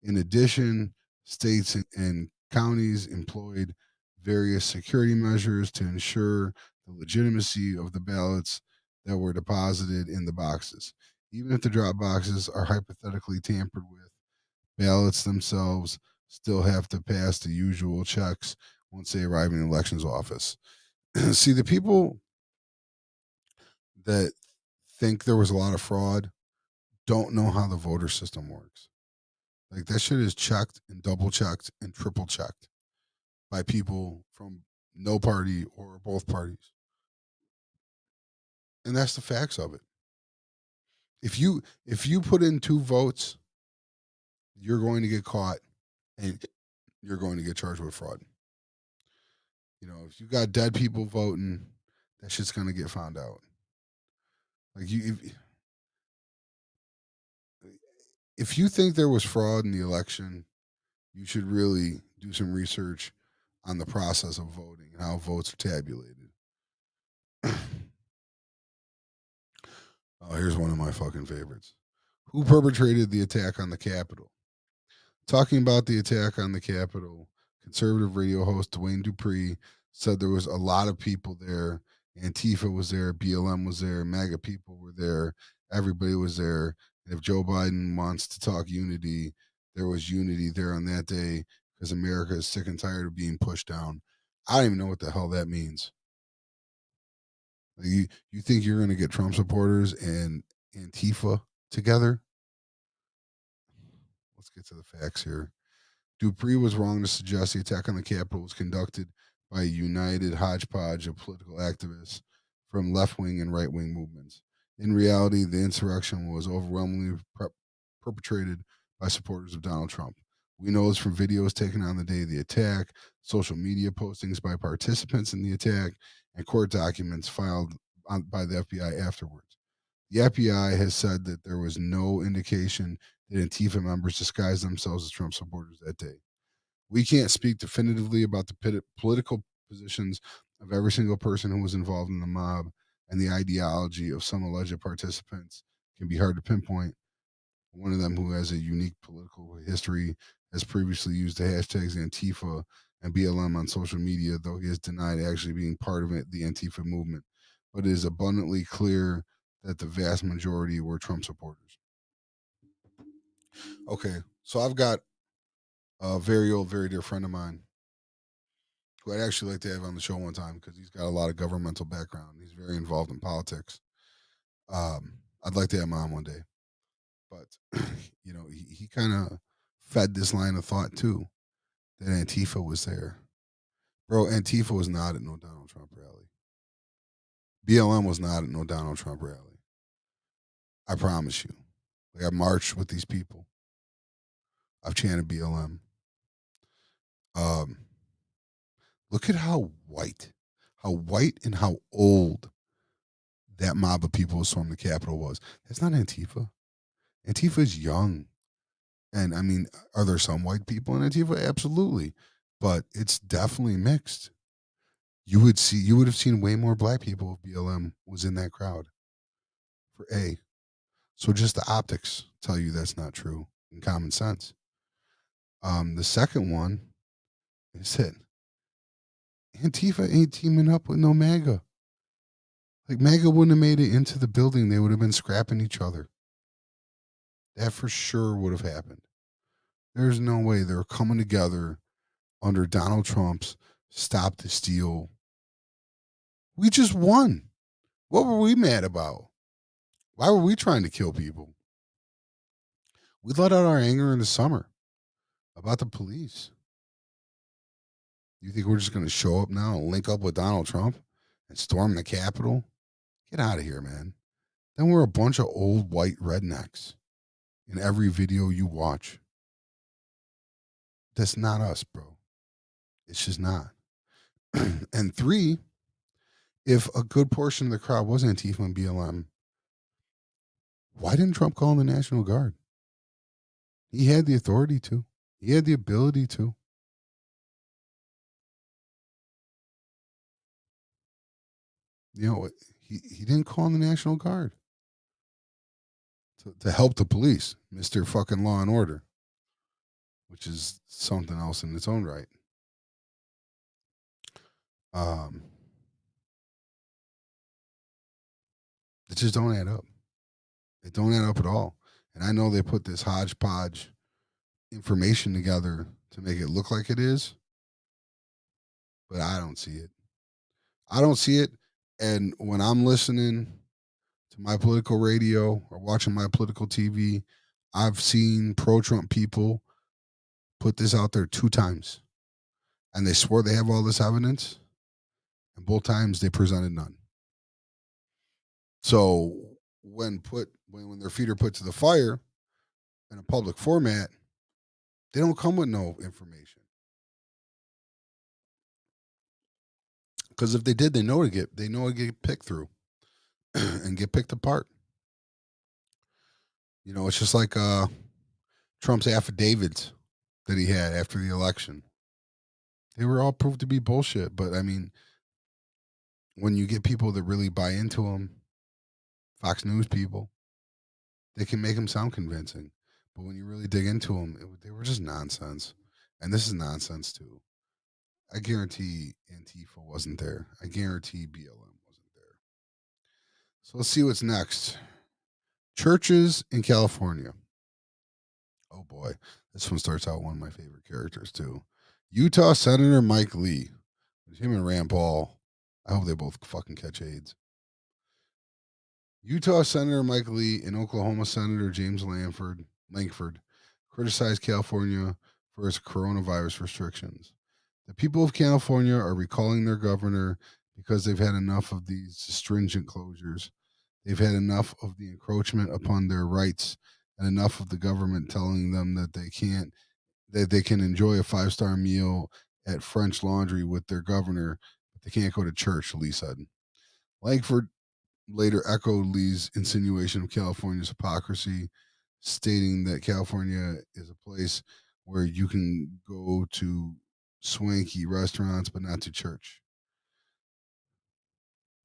In addition, states and counties employed various security measures to ensure the legitimacy of the ballots that were deposited in the boxes. Even if the drop boxes are hypothetically tampered with, ballots themselves still have to pass the usual checks once they arrive in the elections office. See, the people that think there was a lot of fraud don't know how the voter system works. Like that shit is checked and double checked and triple checked by people from no party or both parties. And that's the facts of it. If you put in 2 votes, you're going to get caught and you're going to get charged with fraud. You know, if you got dead people voting, that shit's gonna get found out. Like if you think there was fraud in the election, you should really do some research on the process of voting and how votes are tabulated. Oh, here's one of my fucking favorites. Who perpetrated the attack on the Capitol? Talking about the attack on the Capitol, conservative radio host Dwayne Dupree said there was a lot of people there. Antifa was there, BLM was there, MAGA people were there, everybody was there. And if Joe Biden wants to talk unity, there was unity there on that day because America is sick and tired of being pushed down. I don't even know what the hell that means. Like you think you're going to get Trump supporters and Antifa together? Let's get to the facts here. Dupree was wrong to suggest the attack on the Capitol was conducted by a united hodgepodge of political activists from left wing and right wing movements. In reality, the insurrection was overwhelmingly perpetrated by supporters of Donald Trump. We know this from videos taken on the day of the attack, social media postings by participants in the attack, and court documents filed by the FBI afterwards. The FBI has said that there was no indication that Antifa members disguised themselves as Trump supporters that day. We can't speak definitively about the political positions of every single person who was involved in the mob, and the ideology of some alleged participants can be hard to pinpoint. One of them, who has a unique political history, has previously used the hashtags Antifa and BLM on social media, though he has denied actually being part of the Antifa movement. But it is abundantly clear that the vast majority were Trump supporters. Okay, so I've got a very old, very dear friend of mine who I'd actually like to have on the show one time because he's got a lot of governmental background. He's very involved in politics. I'd like to have him on one day, but he kind of fed this line of thought too, that Antifa was there. Bro, Antifa was not at no Donald Trump rally. BLM was not at no Donald Trump rally. I promise you. Like, I marched with these people. I've chanted BLM. Um, Look at how white and how old that mob of people who stormed the Capitol was. That's not Antifa. Antifa is young. And I mean, are there some white people in Antifa? Absolutely. But it's definitely mixed. You would have seen way more black people if BLM was in that crowd. For A. So just the optics tell you that's not true in common sense. The second one is that Antifa ain't teaming up with no MAGA. Like, MAGA wouldn't have made it into the building. They would have been scrapping each other. That for sure would have happened. There's no way they're coming together under Donald Trump's Stop the Steal. We just won. What were we mad about? Why were we trying to kill people? We let out our anger in the summer about the police. You think we're just going to show up now and link up with Donald Trump and storm the Capitol? Get out of here, man. Then we're a bunch of old white rednecks in every video you watch. That's not us, bro. It's just not. And three, if a good portion of the crowd was Antifa and BLM, why didn't Trump call in the National Guard? He had the authority to. He had the ability to. You know, he didn't call in the National Guard to help the police, Mr. fucking Law and Order, which is something else in its own right. Um, it just don't add up. It don't add up at all. And I know they put this hodgepodge information together to make it look like it is, but I don't see it. I don't see it. And when I'm listening to my political radio or watching my political TV, I've seen pro Trump people put this out there 2 times. And they swore they have all this evidence. And both times they presented none. So when their feet are put to the fire in a public format, they don't come with no information. Because if they did, they know to get picked through and get picked apart. You know, it's just like Trump's affidavits that he had after the election. They were all proved to be bullshit. But I mean, when you get people that really buy into them, Fox News people, they can make them sound convincing. But when you really dig into them, they were just nonsense. And this is nonsense too. I guarantee Antifa wasn't there. I guarantee BLM wasn't there. So let's see what's next. Churches in California. Oh boy, this one starts out one of my favorite characters too. Utah Senator Mike Lee. Him and Rand Paul. I hope they both fucking catch AIDS. Utah Senator Mike Lee and Oklahoma Senator James Lankford criticized California for its coronavirus restrictions. The people of California are recalling their governor because they've had enough of these stringent closures. They've had enough of the encroachment upon their rights and enough of the government telling them that they can enjoy a 5-star meal at French Laundry with their governor, but they can't go to church, Lee said. Langford later echoed Lee's insinuation of California's hypocrisy, stating that California is a place where you can go to swanky restaurants but not to church.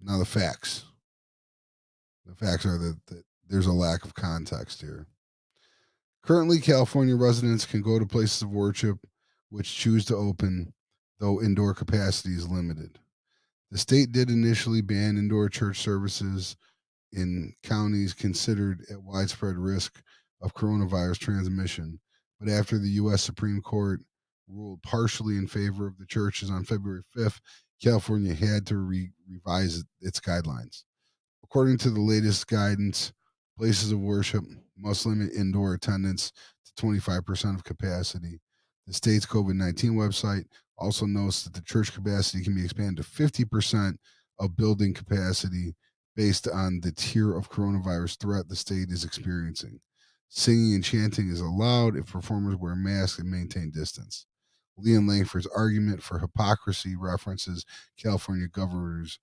Now, the facts are that there's a lack of context here. Currently, California residents can go to places of worship which choose to open, though indoor capacity is limited. The state did initially ban indoor church services in counties considered at widespread risk of coronavirus transmission, but after the U.S. Supreme Court ruled partially in favor of the churches on February 5th, California had to revise its guidelines. According to the latest guidance, places of worship must limit indoor attendance to 25% of capacity. The state's COVID 19 website also notes that the church capacity can be expanded to 50% of building capacity based on the tier of coronavirus threat the state is experiencing. Singing and chanting is allowed if performers wear masks and maintain distance. Leon Langford's argument for hypocrisy references California governor's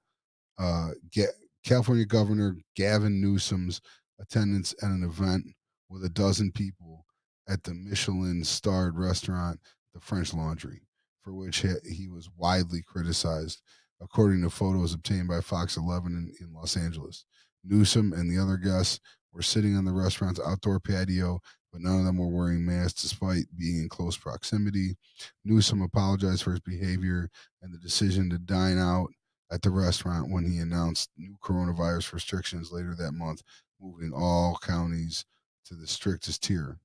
uh, Ga- California Governor Gavin Newsom's attendance at an event with a dozen people at the Michelin starred restaurant, the French Laundry, for which he was widely criticized, according to photos obtained by Fox 11 in Los Angeles. Newsom and the other guests were sitting on the restaurant's outdoor patio, but none of them were wearing masks despite being in close proximity. Newsom apologized for his behavior and the decision to dine out at the restaurant when he announced new coronavirus restrictions later that month, moving all counties to the strictest tier.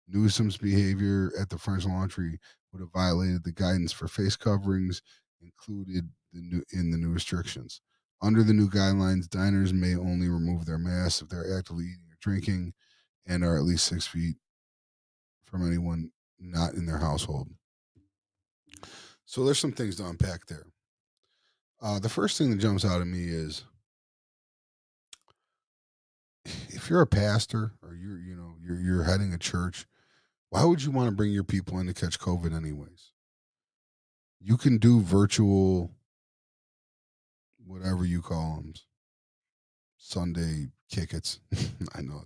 Newsom's behavior at the French Laundry would have violated the guidance for face coverings included in the new restrictions. Under the new guidelines, diners may only remove their masks if they're actively eating or drinking and are at least 6 feet from anyone not in their household. So there's some things to unpack there. The first thing that jumps out at me is if you're a pastor or you're heading a church, why would you want to bring your people in to catch COVID anyways? You can do virtual, whatever you call them, Sunday kickets. I know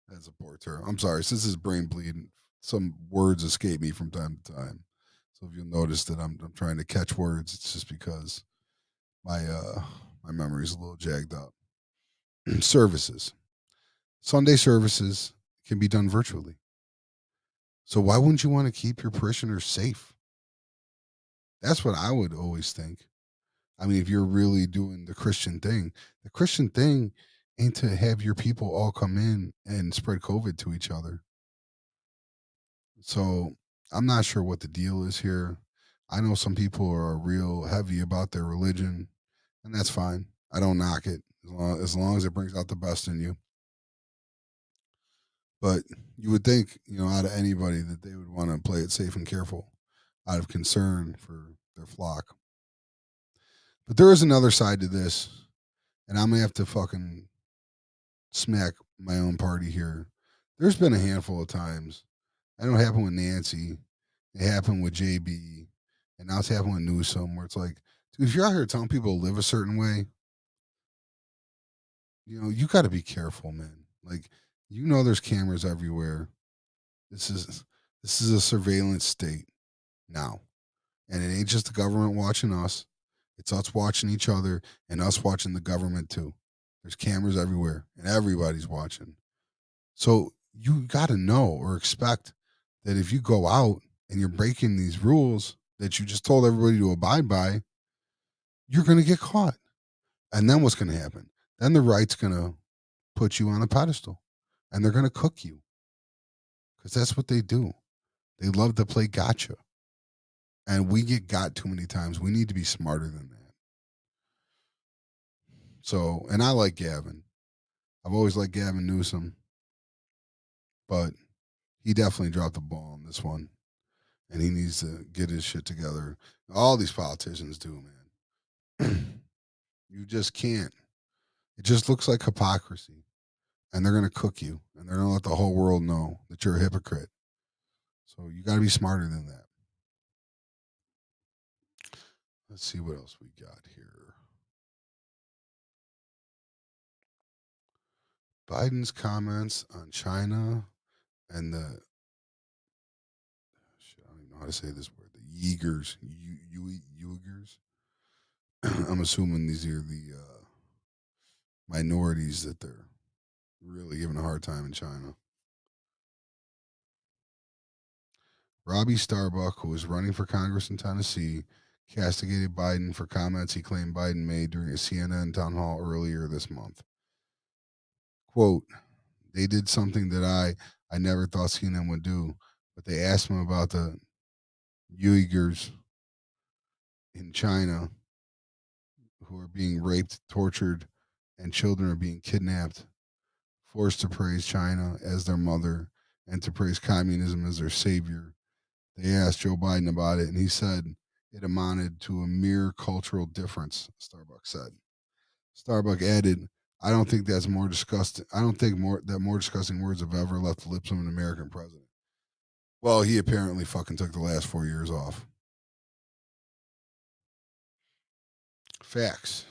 that's a poor term. I'm sorry. Since this is brain bleeding, some words escape me from time to time. So if you'll notice that I'm trying to catch words, it's just because my memory is a little jagged up. Services, Sunday services can be done virtually. So why wouldn't you want to keep your parishioners safe? That's what I would always think. I mean, if you're really doing the Christian thing ain't to have your people all come in and spread COVID to each other. So I'm not sure what the deal is here. I know some people are real heavy about their religion, and that's fine. I don't knock it as long as it brings out the best in you. But you would think, out of anybody that they would want to play it safe and careful out of concern for their flock. But there is another side to this, and I'm gonna have to fucking smack my own party here. There's been a handful of times. I know it happened with Nancy, it happened with JB, and now it's happened with Newsom, where it's like, dude, if you're out here telling people to live a certain way, you got to be careful, man. Like, there's cameras everywhere. This is this is a surveillance state now, and it ain't just the government watching us. It's us watching each other and us watching the government too. There's cameras everywhere, and everybody's watching. So you got to know or expect that if you go out and you're breaking these rules that you just told everybody to abide by, you're going to get caught. And then what's going to happen? Then the right's going to put you on a pedestal and they're going to cook you because that's what they do. They love to play gotcha. And we get got too many times. We need to be smarter than that. So, and I like Gavin. I've always liked Gavin Newsom, but he definitely dropped the ball on this one. And he needs to get his shit together. All these politicians do, man. You just can't. It just looks like hypocrisy. And they're going to cook you. And they're going to let the whole world know that you're a hypocrite. So you got to be smarter than that. Let's see what else we got here. Biden's comments on China and the shit, I don't even know how to say this word. The Uyghurs, Uyghurs. I'm assuming these are the minorities that they're really giving a hard time in China. Robbie Starbuck, who is running for Congress in Tennessee, castigated Biden for comments he claimed Biden made during a CNN town hall earlier this month. Quote, they did something that I never thought CNN would do, but they asked him about the Uyghurs in China who are being raped, tortured, and children are being kidnapped, forced to praise China as their mother and to praise communism as their savior. They asked Joe Biden about it, and he said it amounted to a mere cultural difference, Starbuck said. Starbuck added, I don't think that's more disgusting. I don't think more disgusting words have ever left the lips of an American president. Well, he apparently fucking took the last 4 years off. Facts.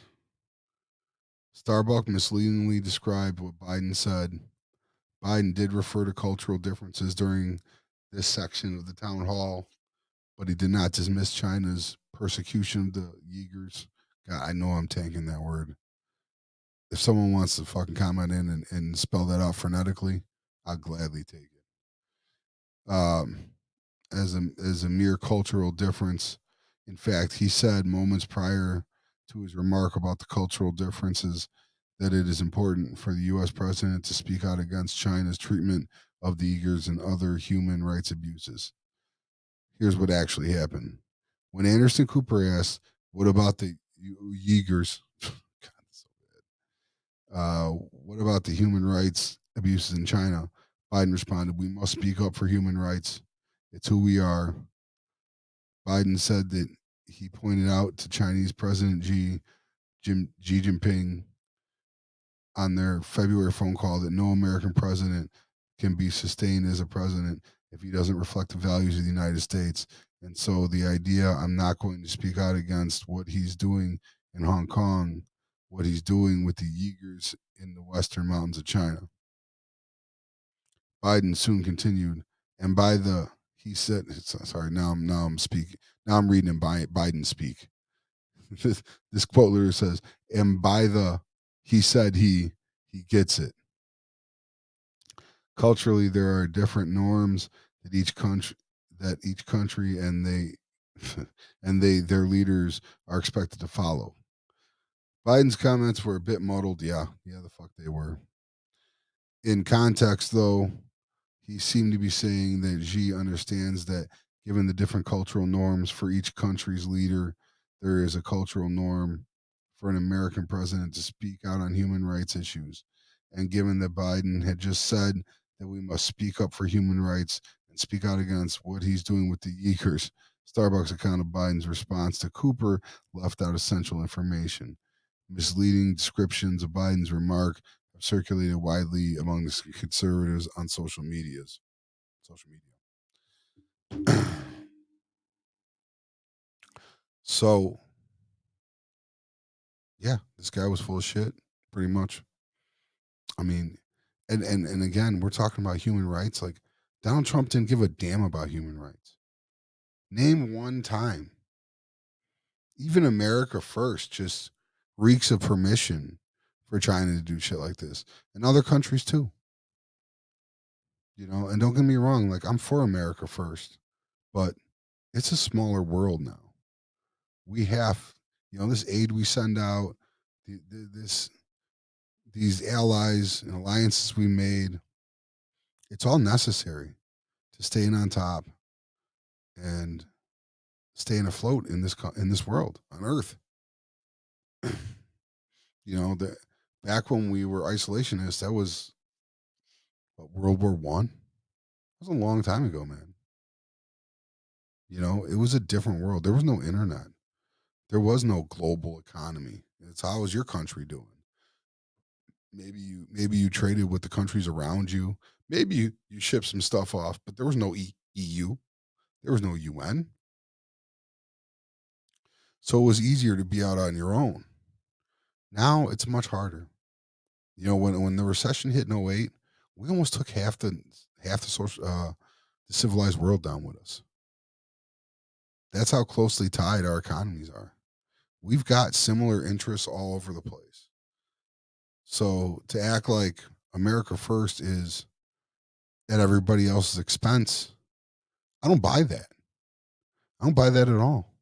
Starbuck misleadingly described what Biden said. Biden did refer to cultural differences during this section of the town hall, but he did not dismiss China's persecution of the Uyghurs. God, I know I'm tanking that word. If someone wants to fucking comment in and spell that out phonetically, I'll gladly take it. As a mere cultural difference. In fact, he said moments prior to his remark about the cultural differences that it is important for the U.S. president to speak out against China's treatment of the Uyghurs and other human rights abuses. Here's what actually happened. When Anderson Cooper asked, what about the Uyghurs? God, that's so bad. What about the human rights abuses in China? Biden responded, we must speak up for human rights. It's who we are. Biden said that he pointed out to Chinese President Xi Jinping on their February phone call that no American president can be sustained as a president if he doesn't reflect the values of the United States. And so the idea, I'm not going to speak out against what he's doing in Hong Kong, what he's doing with the Uyghurs in the western mountains of China. Biden soon continued, and by the he said, sorry, now I'm speaking, now I'm reading in Biden speak. This quote literally says, and by the he said he gets it. Culturally, there are different norms that each country and they and their leaders are expected to follow. Biden's comments were a bit muddled. Yeah, the fuck they were. In context, though, he seemed to be saying that Xi understands that given the different cultural norms for each country's leader, there is a cultural norm for an American president to speak out on human rights issues. And given that Biden had just said that we must speak up for human rights and speak out against what he's doing with the Uyghurs, Starbucks' account of Biden's response to Cooper left out essential information. Misleading descriptions of Biden's remark have circulated widely among the conservatives on social medias. Social media. So, yeah, this guy was full of shit, pretty much. I mean, and again, we're talking about human rights. Like Donald Trump didn't give a damn about human rights. Name one time. Even America First just reeks of permission for China to do shit like this, and other countries too. And don't get me wrong, like I'm for America First, but it's a smaller world now. We have, this aid we send out, this these allies and alliances we made. It's all necessary to staying on top and staying afloat in this world on Earth. The back when we were isolationists, that was what, World War One. That was a long time ago, man. It was a different world. There was no internet. There was no global economy. It's how is your country doing? Maybe you traded with the countries around you. Maybe you shipped some stuff off, but there was no EU. There was no UN. So it was easier to be out on your own. Now it's much harder. When the recession hit in '08, we almost took half the social the civilized world down with us. That's how closely tied our economies are. We've got similar interests all over the place. So to act like America first is at everybody else's expense, I don't buy that. I don't buy that at all.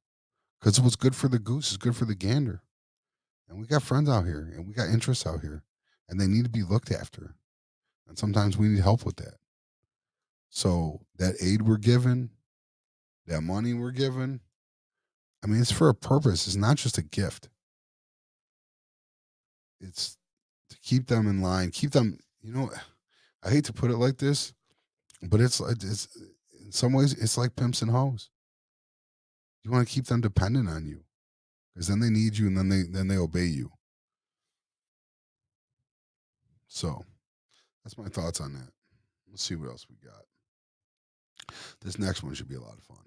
Because what's good for the goose is good for the gander. And we got friends out here and we got interests out here and they need to be looked after. And sometimes we need help with that. So that aid we're given, that money we're given, I mean, it's for a purpose. It's not just a gift. It's to keep them in line, keep them, I hate to put it like this, but it's in some ways it's like pimps and hoes. You want to keep them dependent on you because then they need you and then they obey you. So that's my thoughts on that. Let's see what else we got. This next one should be a lot of fun.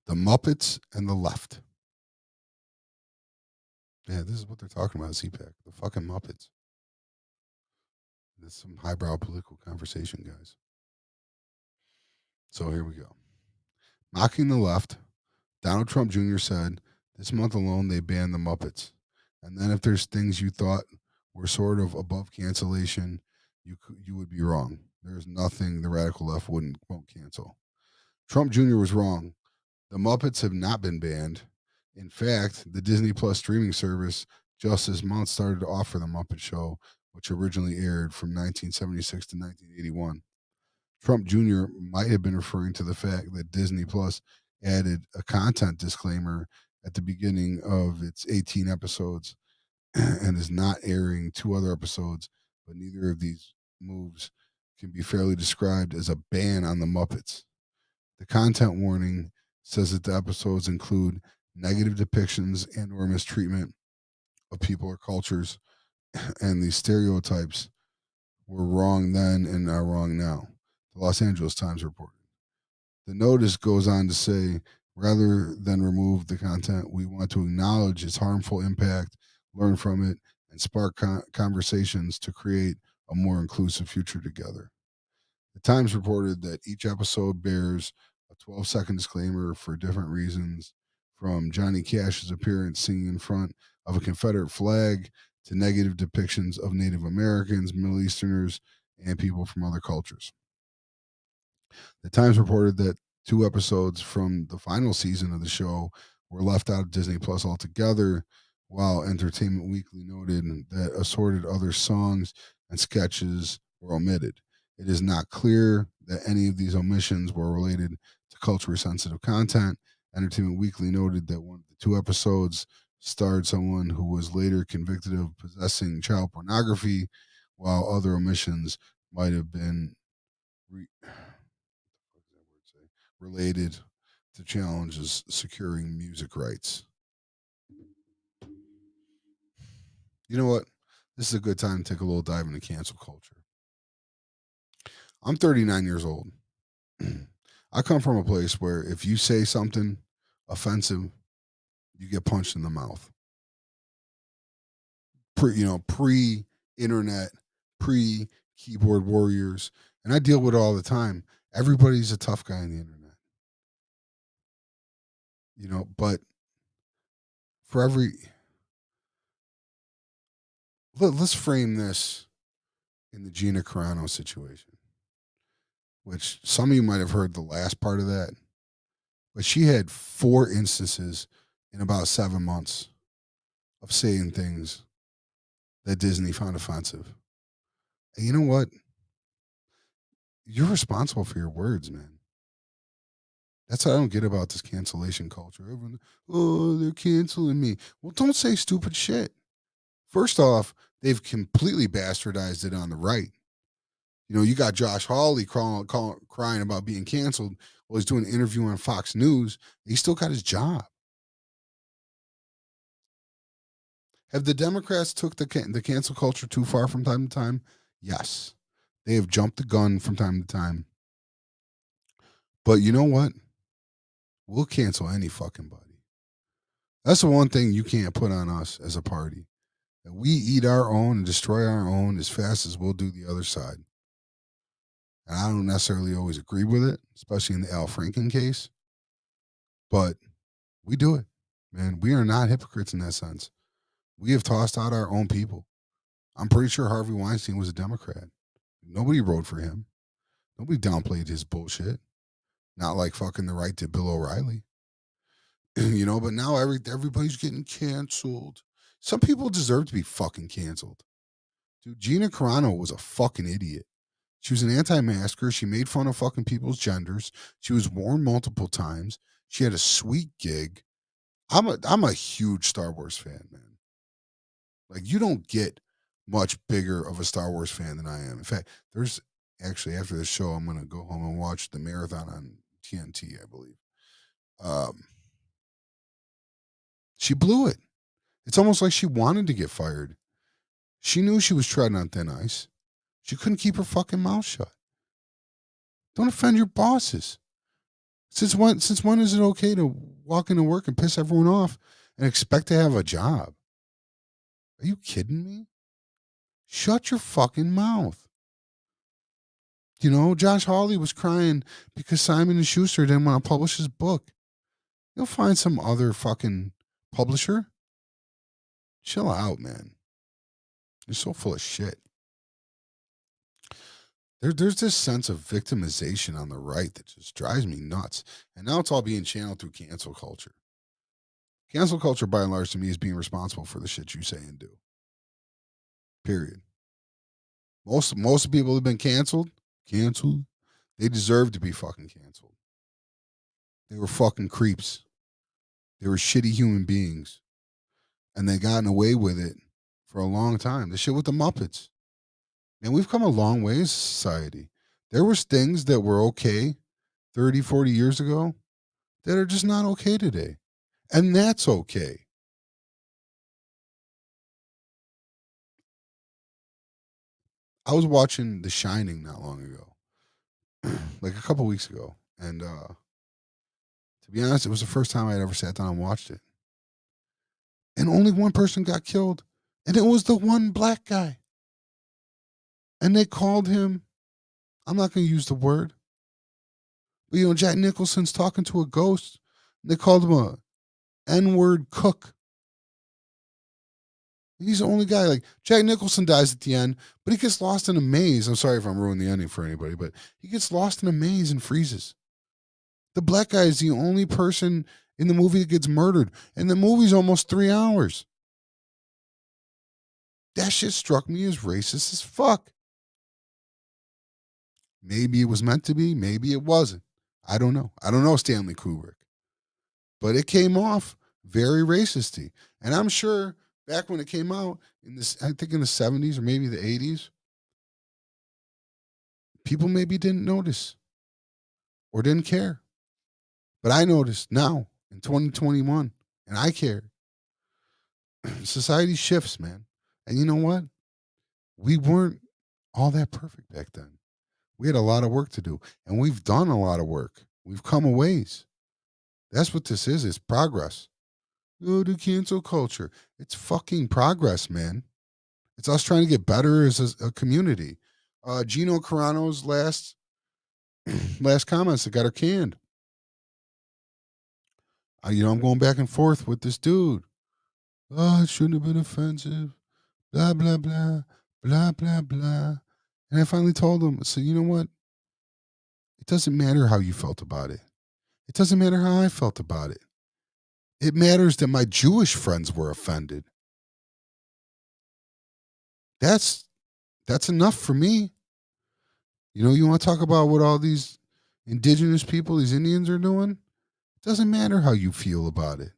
The Muppets and the left. Yeah, this is what they're talking about, CPAC. The fucking Muppets. That's some highbrow political conversation, guys. So here we go. Mocking the left, Donald Trump Jr. said, this month alone they banned the Muppets. And then if there's things you thought were sort of above cancellation, you would be wrong. There's nothing the radical left won't cancel. Trump Jr. was wrong. The Muppets have not been banned. In fact, the Disney Plus streaming service just this month started to offer the Muppet Show, which originally aired from 1976 to 1981. Trump Jr. might have been referring to the fact that Disney Plus added a content disclaimer at the beginning of its 18 episodes and is not airing two other episodes, but neither of these moves can be fairly described as a ban on the Muppets. The content warning says that the episodes include negative depictions and or mistreatment of people or cultures, and these stereotypes were wrong then and are wrong now. The Los Angeles Times reported. The notice goes on to say, rather than remove the content, we want to acknowledge its harmful impact, learn from it, and spark conversations to create a more inclusive future together. The Times reported that each episode bears a 12-second disclaimer for different reasons, from Johnny Cash's appearance singing in front of a Confederate flag to negative depictions of Native Americans, Middle Easterners, and people from other cultures. The Times reported that two episodes from the final season of the show were left out of Disney Plus altogether, while Entertainment Weekly noted that assorted other songs and sketches were omitted. It is not clear that any of these omissions were related to culturally sensitive content. Entertainment Weekly noted that one of the two episodes starred someone who was later convicted of possessing child pornography, while other omissions might have been related to challenges securing music rights. You know what? This is a good time to take a little dive into cancel culture. I'm 39 years old. I come from a place where if you say something offensive, you get punched in the mouth. Pre-internet, pre-keyboard warriors, and I deal with it all the time. Everybody's a tough guy on the internet. But for let's frame this in the Gina Carano situation, which some of you might have heard the last part of that, but she had 4 instances in about 7 months of saying things that Disney found offensive. And you know what? You're responsible for your words, man. That's what I don't get about this cancellation culture. Everyone, oh, they're canceling me. Well, don't say stupid shit. First off, they've completely bastardized it on the right. You got Josh Hawley crying about being canceled while he's doing an interview on Fox News. He still got his job. Have the Democrats took the cancel culture too far from time to time? Yes. They have jumped the gun from time to time. But you know what? We'll cancel any fucking body. That's the one thing you can't put on us as a party. that we eat our own and destroy our own as fast as we'll do the other side. And I don't necessarily always agree with it, especially in the Al Franken case, but we do it, man. We are not hypocrites in that sense. We have tossed out our own people. I'm pretty sure Harvey Weinstein was a Democrat. Nobody rode for him. Nobody downplayed his bullshit. Not like fucking the right to Bill O'Reilly. But now everybody's getting canceled. Some people deserve to be fucking canceled. Dude, Gina Carano was a fucking idiot. She was an anti-masker. She made fun of fucking people's genders. She was warned multiple times. She had a sweet gig. I'm a huge Star Wars fan, man. Like, you don't get much bigger of a Star Wars fan than I am. In fact, there's actually, after this show, I'm gonna go home and watch the marathon on TNT, I believe. She blew it. It's almost like she wanted to get fired. She knew she was treading on thin ice. She couldn't keep her fucking mouth shut. Don't offend your bosses. Since when is it okay to walk into work and piss everyone off and expect to have a job? Are you kidding me? Shut your fucking mouth. Josh Hawley was crying because Simon & Schuster didn't want to publish his book. You'll find some other fucking publisher. Chill out, man. You're so full of shit. There's this sense of victimization on the right that just drives me nuts. And now it's all being channeled through cancel culture. Cancel culture, by and large, to me, is being responsible for the shit you say and do. Period. Most people have been canceled, they deserve to be fucking canceled. They were fucking creeps. They were shitty human beings. And they gotten away with it for a long time. The shit with the Muppets. And we've come a long way as a society. There was things that were okay 30, 40 years ago that are just not okay today. And that's okay. I was watching The Shining not long ago, like a couple weeks ago. And to be honest, it was the first time I had ever sat down and watched it. And only one person got killed. And it was the one black guy. And they called him, I'm not going to use the word, but Jack Nicholson's talking to a ghost. They called him a N-word cook. He's the only guy. Like, Jack Nicholson dies at the end, but he gets lost in a maze. I'm sorry if I'm ruining the ending for anybody, but he gets lost in a maze and freezes. The black guy is the only person in the movie that gets murdered, and the movie's almost 3 hours. That shit struck me as racist as fuck. Maybe it was meant to be, maybe it wasn't. I don't know. I don't know Stanley Kubrick. But it came off very racisty. And I'm sure back when it came out, I think in the 70s or maybe the 80s, people maybe didn't notice or didn't care. But I noticed now in 2021, and I care. Society shifts, man. And you know what? We weren't all that perfect back then. We had a lot of work to do, and we've done a lot of work. We've come a ways. That's what this is. It's progress. Oh, the cancel culture. It's fucking progress, man. It's us trying to get better as a community. Gino Carano's last comments that got her canned. I'm going back and forth with this dude. Oh, it shouldn't have been offensive. Blah, blah, blah. Blah, blah, blah. And I finally told him, I said, you know what? It doesn't matter how you felt about it. It doesn't matter how I felt about it. It matters that my Jewish friends were offended. That's enough for me. You want to talk about what all these indigenous people, these Indians are doing? It doesn't matter how you feel about it.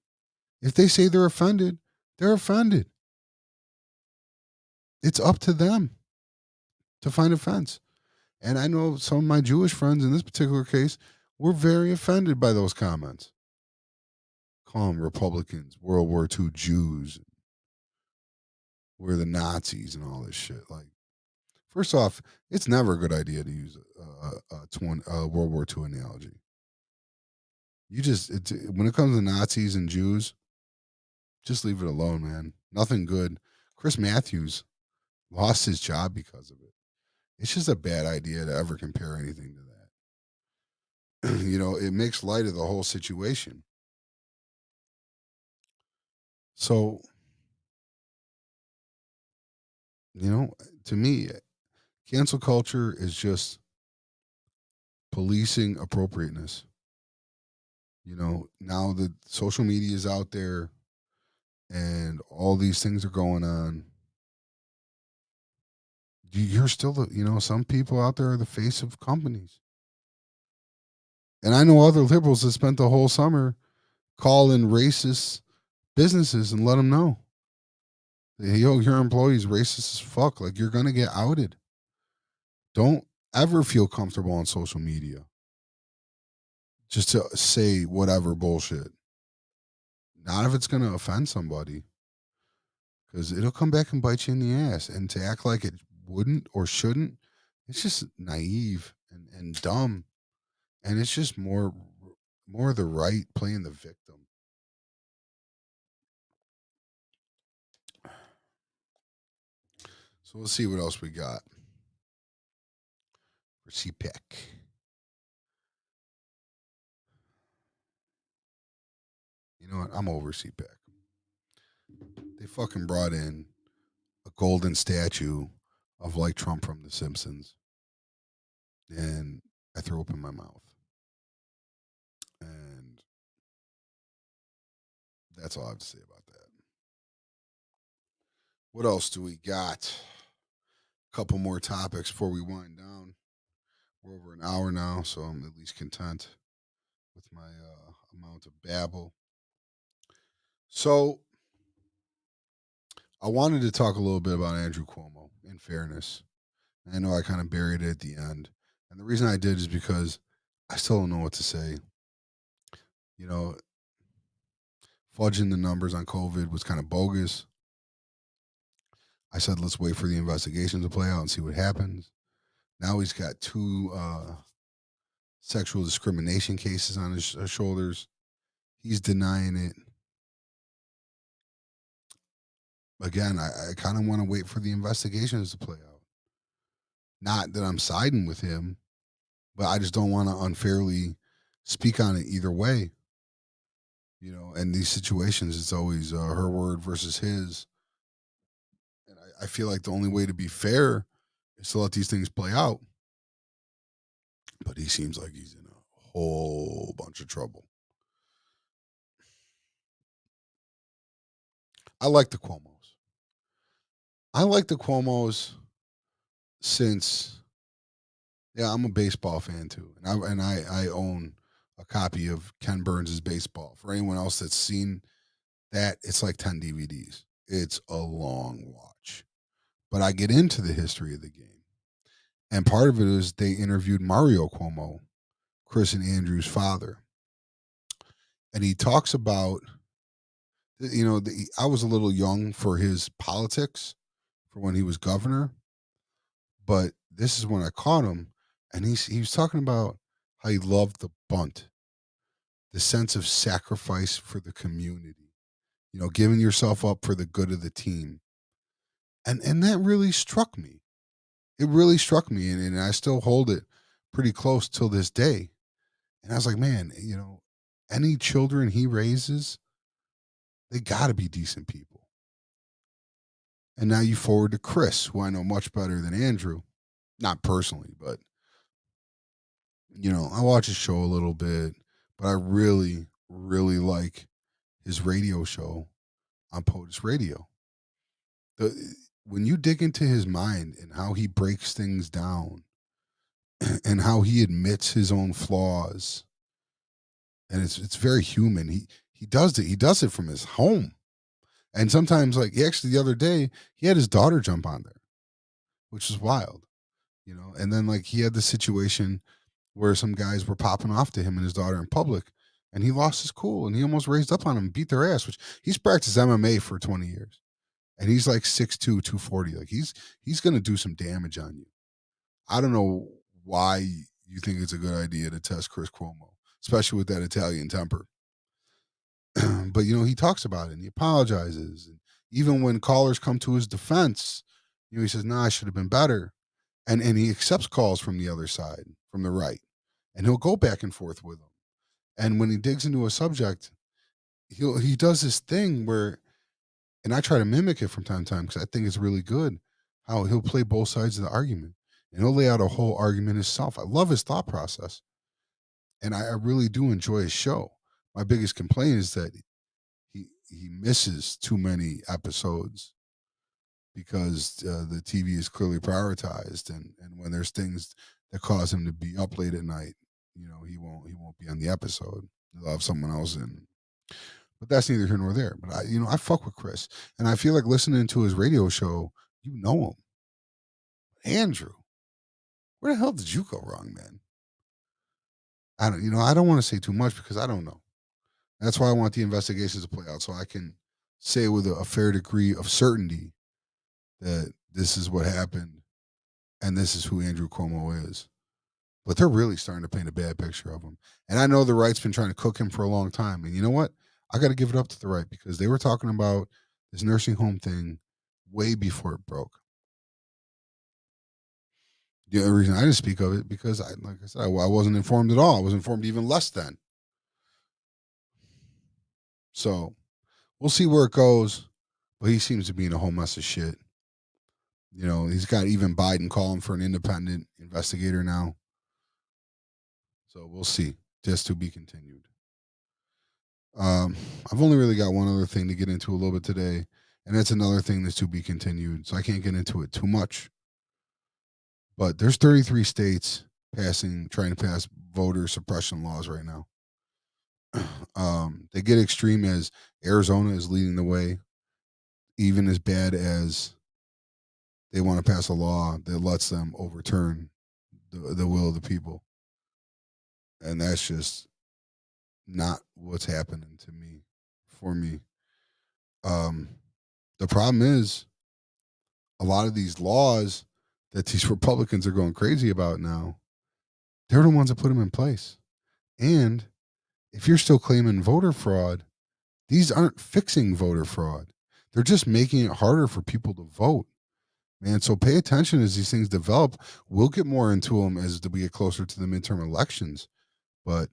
If they say they're offended, they're offended. It's up to them to find offense. And I know some of my Jewish friends in this particular case were very offended by those comments. Call them Republicans, World War II Jews. We're the Nazis and all this shit. Like, first off, it's never a good idea to use a World War II analogy. When it comes to Nazis and Jews, just leave it alone, man. Nothing good. Chris Matthews lost his job because of it. It's just a bad idea to ever compare anything to that. It makes light of the whole situation. So, you know, to me, cancel culture is just policing appropriateness. Now that social media is out there and all these things are going on, you're still some people out there are the face of companies. And I know other liberals that spent the whole summer calling racist businesses and let them know, yo, your employees racist as fuck. Like, you're gonna get outed. Don't ever feel comfortable on social media just to say whatever bullshit. Not if it's gonna offend somebody, because it'll come back and bite you in the ass. And to act like it wouldn't or shouldn't, it's just naive and dumb. And it's just more the right playing the victim. So let's see what else we got for CPAC. You know what? I'm over CPAC. They fucking brought in a golden statue of like Trump from The Simpsons, and I threw up in my mouth. And that's all I have to say about that. What else do we got? A couple more topics before we wind down. We're over an hour now, so I'm at least content with my amount of babble. So I wanted to talk a little bit about Andrew Cuomo, in fairness. I know I kind of buried it at the end. And the reason I did is because I still don't know what to say. You know, fudging the numbers on COVID was kind of bogus. I said, let's wait for the investigation to play out and see what happens. Now he's got two sexual discrimination cases on his shoulders. He's denying it. Again, I kind of want to wait for the investigations to play out. Not that I'm siding with him, but I just don't want to unfairly speak on it either way. And these situations, it's always her word versus his. And I feel like the only way to be fair is to let these things play out. But he seems like he's in a whole bunch of trouble. I like the Cuomos. I like the Cuomos since, yeah, I'm a baseball fan too, and I own a copy of Ken Burns' Baseball. For anyone else that's seen that, it's like 10 DVDs. It's a long watch, but I get into the history of the game, and part of it is they interviewed Mario Cuomo, Chris and Andrew's father, and he talks about, I was a little young for his politics, for when he was governor, but this is when I caught him, and he was talking about how he loved the bunt, the sense of sacrifice for the community, giving yourself up for the good of the team, and that really struck me. It really struck me, and I still hold it pretty close till this day. And I was like, man, any children he raises, they got to be decent people. And now you forward to Chris, who I know much better than Andrew, not personally, but I watch his show a little bit, but I really, really like his radio show on POTUS Radio. When you dig into his mind and how he breaks things down and how he admits his own flaws, and it's very human. He does it. He does it from his home, and sometimes, like, he actually, the other day, he had his daughter jump on there, which is wild, And then, like, he had the situation where some guys were popping off to him and his daughter in public, and he lost his cool, and he almost raised up on them, and beat their ass. Which he's practiced MMA for 20 years, and he's like 6'2", 240. Like, he's gonna do some damage on you. I don't know why you think it's a good idea to test Chris Cuomo, especially with that Italian temper. But he talks about it and he apologizes, and Even when callers come to his defense, he says, "Nah, I should have been better," and he accepts calls from the other side, from the right, and he'll go back and forth with them. And when he digs into a subject, he does this thing where, and I try to mimic it from time to time because I think it's really good. How he'll play both sides of the argument, and he'll lay out a whole argument himself. I love his thought process, and I really do enjoy his show. My biggest complaint is that he misses too many episodes because the TV is clearly prioritized, and when there's things that cause him to be up late at night, he won't be on the episode. He'll have someone else in. But that's neither here nor there. But I fuck with Chris, and I feel like listening to his radio show. You know him, Andrew. Where the hell did you go wrong, man? I don't want to say too much because I don't know. That's why I want the investigations to play out so I can say with a fair degree of certainty that this is what happened and this is who Andrew Cuomo is. But they're really starting to paint a bad picture of him. And I know the right's been trying to cook him for a long time. And you know what? I got to give it up to the right because they were talking about this nursing home thing way before it broke. The only reason I didn't speak of it because like I said, I wasn't informed at all. I was informed even less than. So we'll see where it goes. But he seems to be in a whole mess of shit. He's got even Biden calling for an independent investigator now. So we'll see. Just to be continued. I've only really got one other thing to get into a little bit today, and that's another thing that's to be continued. So I can't get into it too much. But there's 33 states trying to pass voter suppression laws right now. They get extreme as Arizona is leading the way, even as bad as they want to pass a law that lets them overturn the will of the people. And that's just not what's happening for me. The problem is a lot of these laws that these Republicans are going crazy about now, they're the ones that put them in place. And if you're still claiming voter fraud, these aren't fixing voter fraud. They're just making it harder for people to vote. Man, so pay attention as these things develop. We'll get more into them as we get closer to the midterm elections. But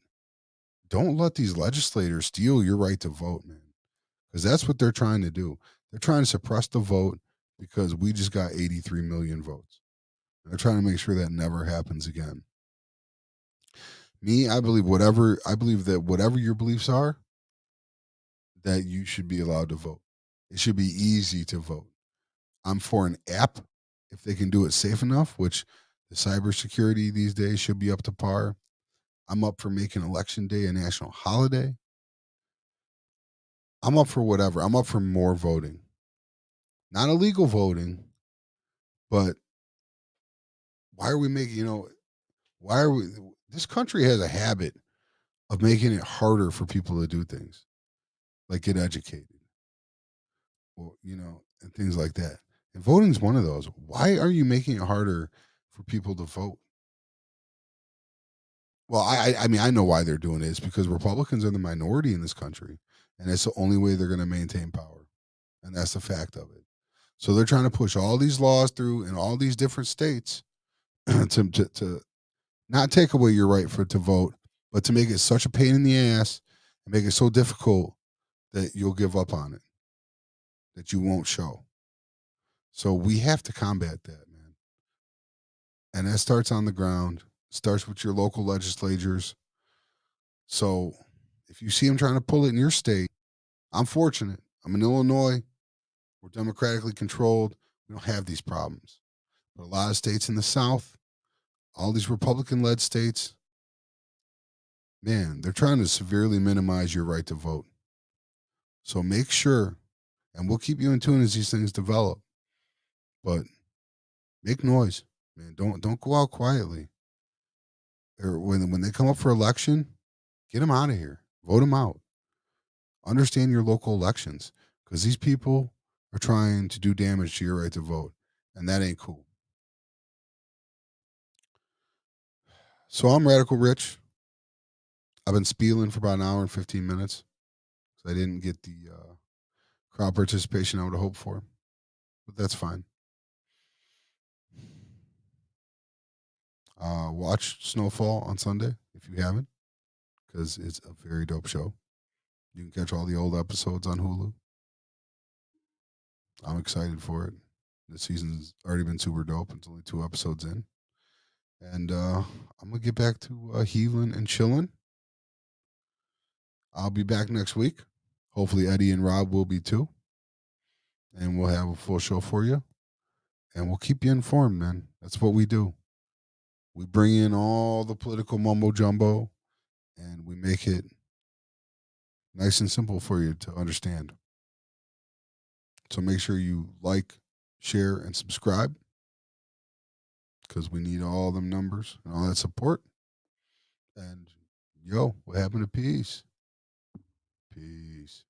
don't let these legislators steal your right to vote, man. Because that's what they're trying to do. They're trying to suppress the vote because we just got 83 million votes. They're trying to make sure that never happens again. I believe that whatever your beliefs are, that you should be allowed to vote. It should be easy to vote. I'm for an app if they can do it safe enough, which the cybersecurity these days should be up to par. I'm up for making Election Day a national holiday. I'm up for whatever. I'm up for more voting. Not illegal voting, but why are we making, why are we, this country has a habit of making it harder for people to do things like get educated or, and things like that. And voting is one of those. Why are you making it harder for people to vote? Well, I mean, I know why they're doing it. It's because Republicans are the minority in this country, and it's the only way they're going to maintain power, and that's the fact of it. So they're trying to push all these laws through in all these different states to not take away your right to vote, but to make it such a pain in the ass and make it so difficult that you'll give up on it, that you won't show. So we have to combat that, man. And that starts on the ground, starts with your local legislatures. So if you see them trying to pull it in your state, I'm fortunate. I'm in Illinois. We're democratically controlled. We don't have these problems. But a lot of states in the South, all these Republican led states, man, they're trying to severely minimize your right to vote. So make sure, and we'll keep you in tune as these things develop. But make noise, man. Don't go out quietly. Or when they come up for election, get them out of here. Vote them out. Understand your local elections because these people are trying to do damage to your right to vote, and that ain't cool. So I'm Radical Rich. I've been spieling for about an hour and 15 minutes. So I didn't get crowd participation I would have hoped for, but that's fine. Watch Snowfall on Sunday if you haven't, because it's a very dope show. You can catch all the old episodes on Hulu. I'm excited for it. The season's already been super dope. It's only 2 episodes in. And I'm going to get back to healing and chilling. I'll be back next week. Hopefully, Eddie and Rob will be too. And we'll have a full show for you. And we'll keep you informed, man. That's what we do. We bring in all the political mumbo jumbo and we make it nice and simple for you to understand. So make sure you like, share, and subscribe because we need all them numbers and all that support. And yo, what happened to peace? Peace.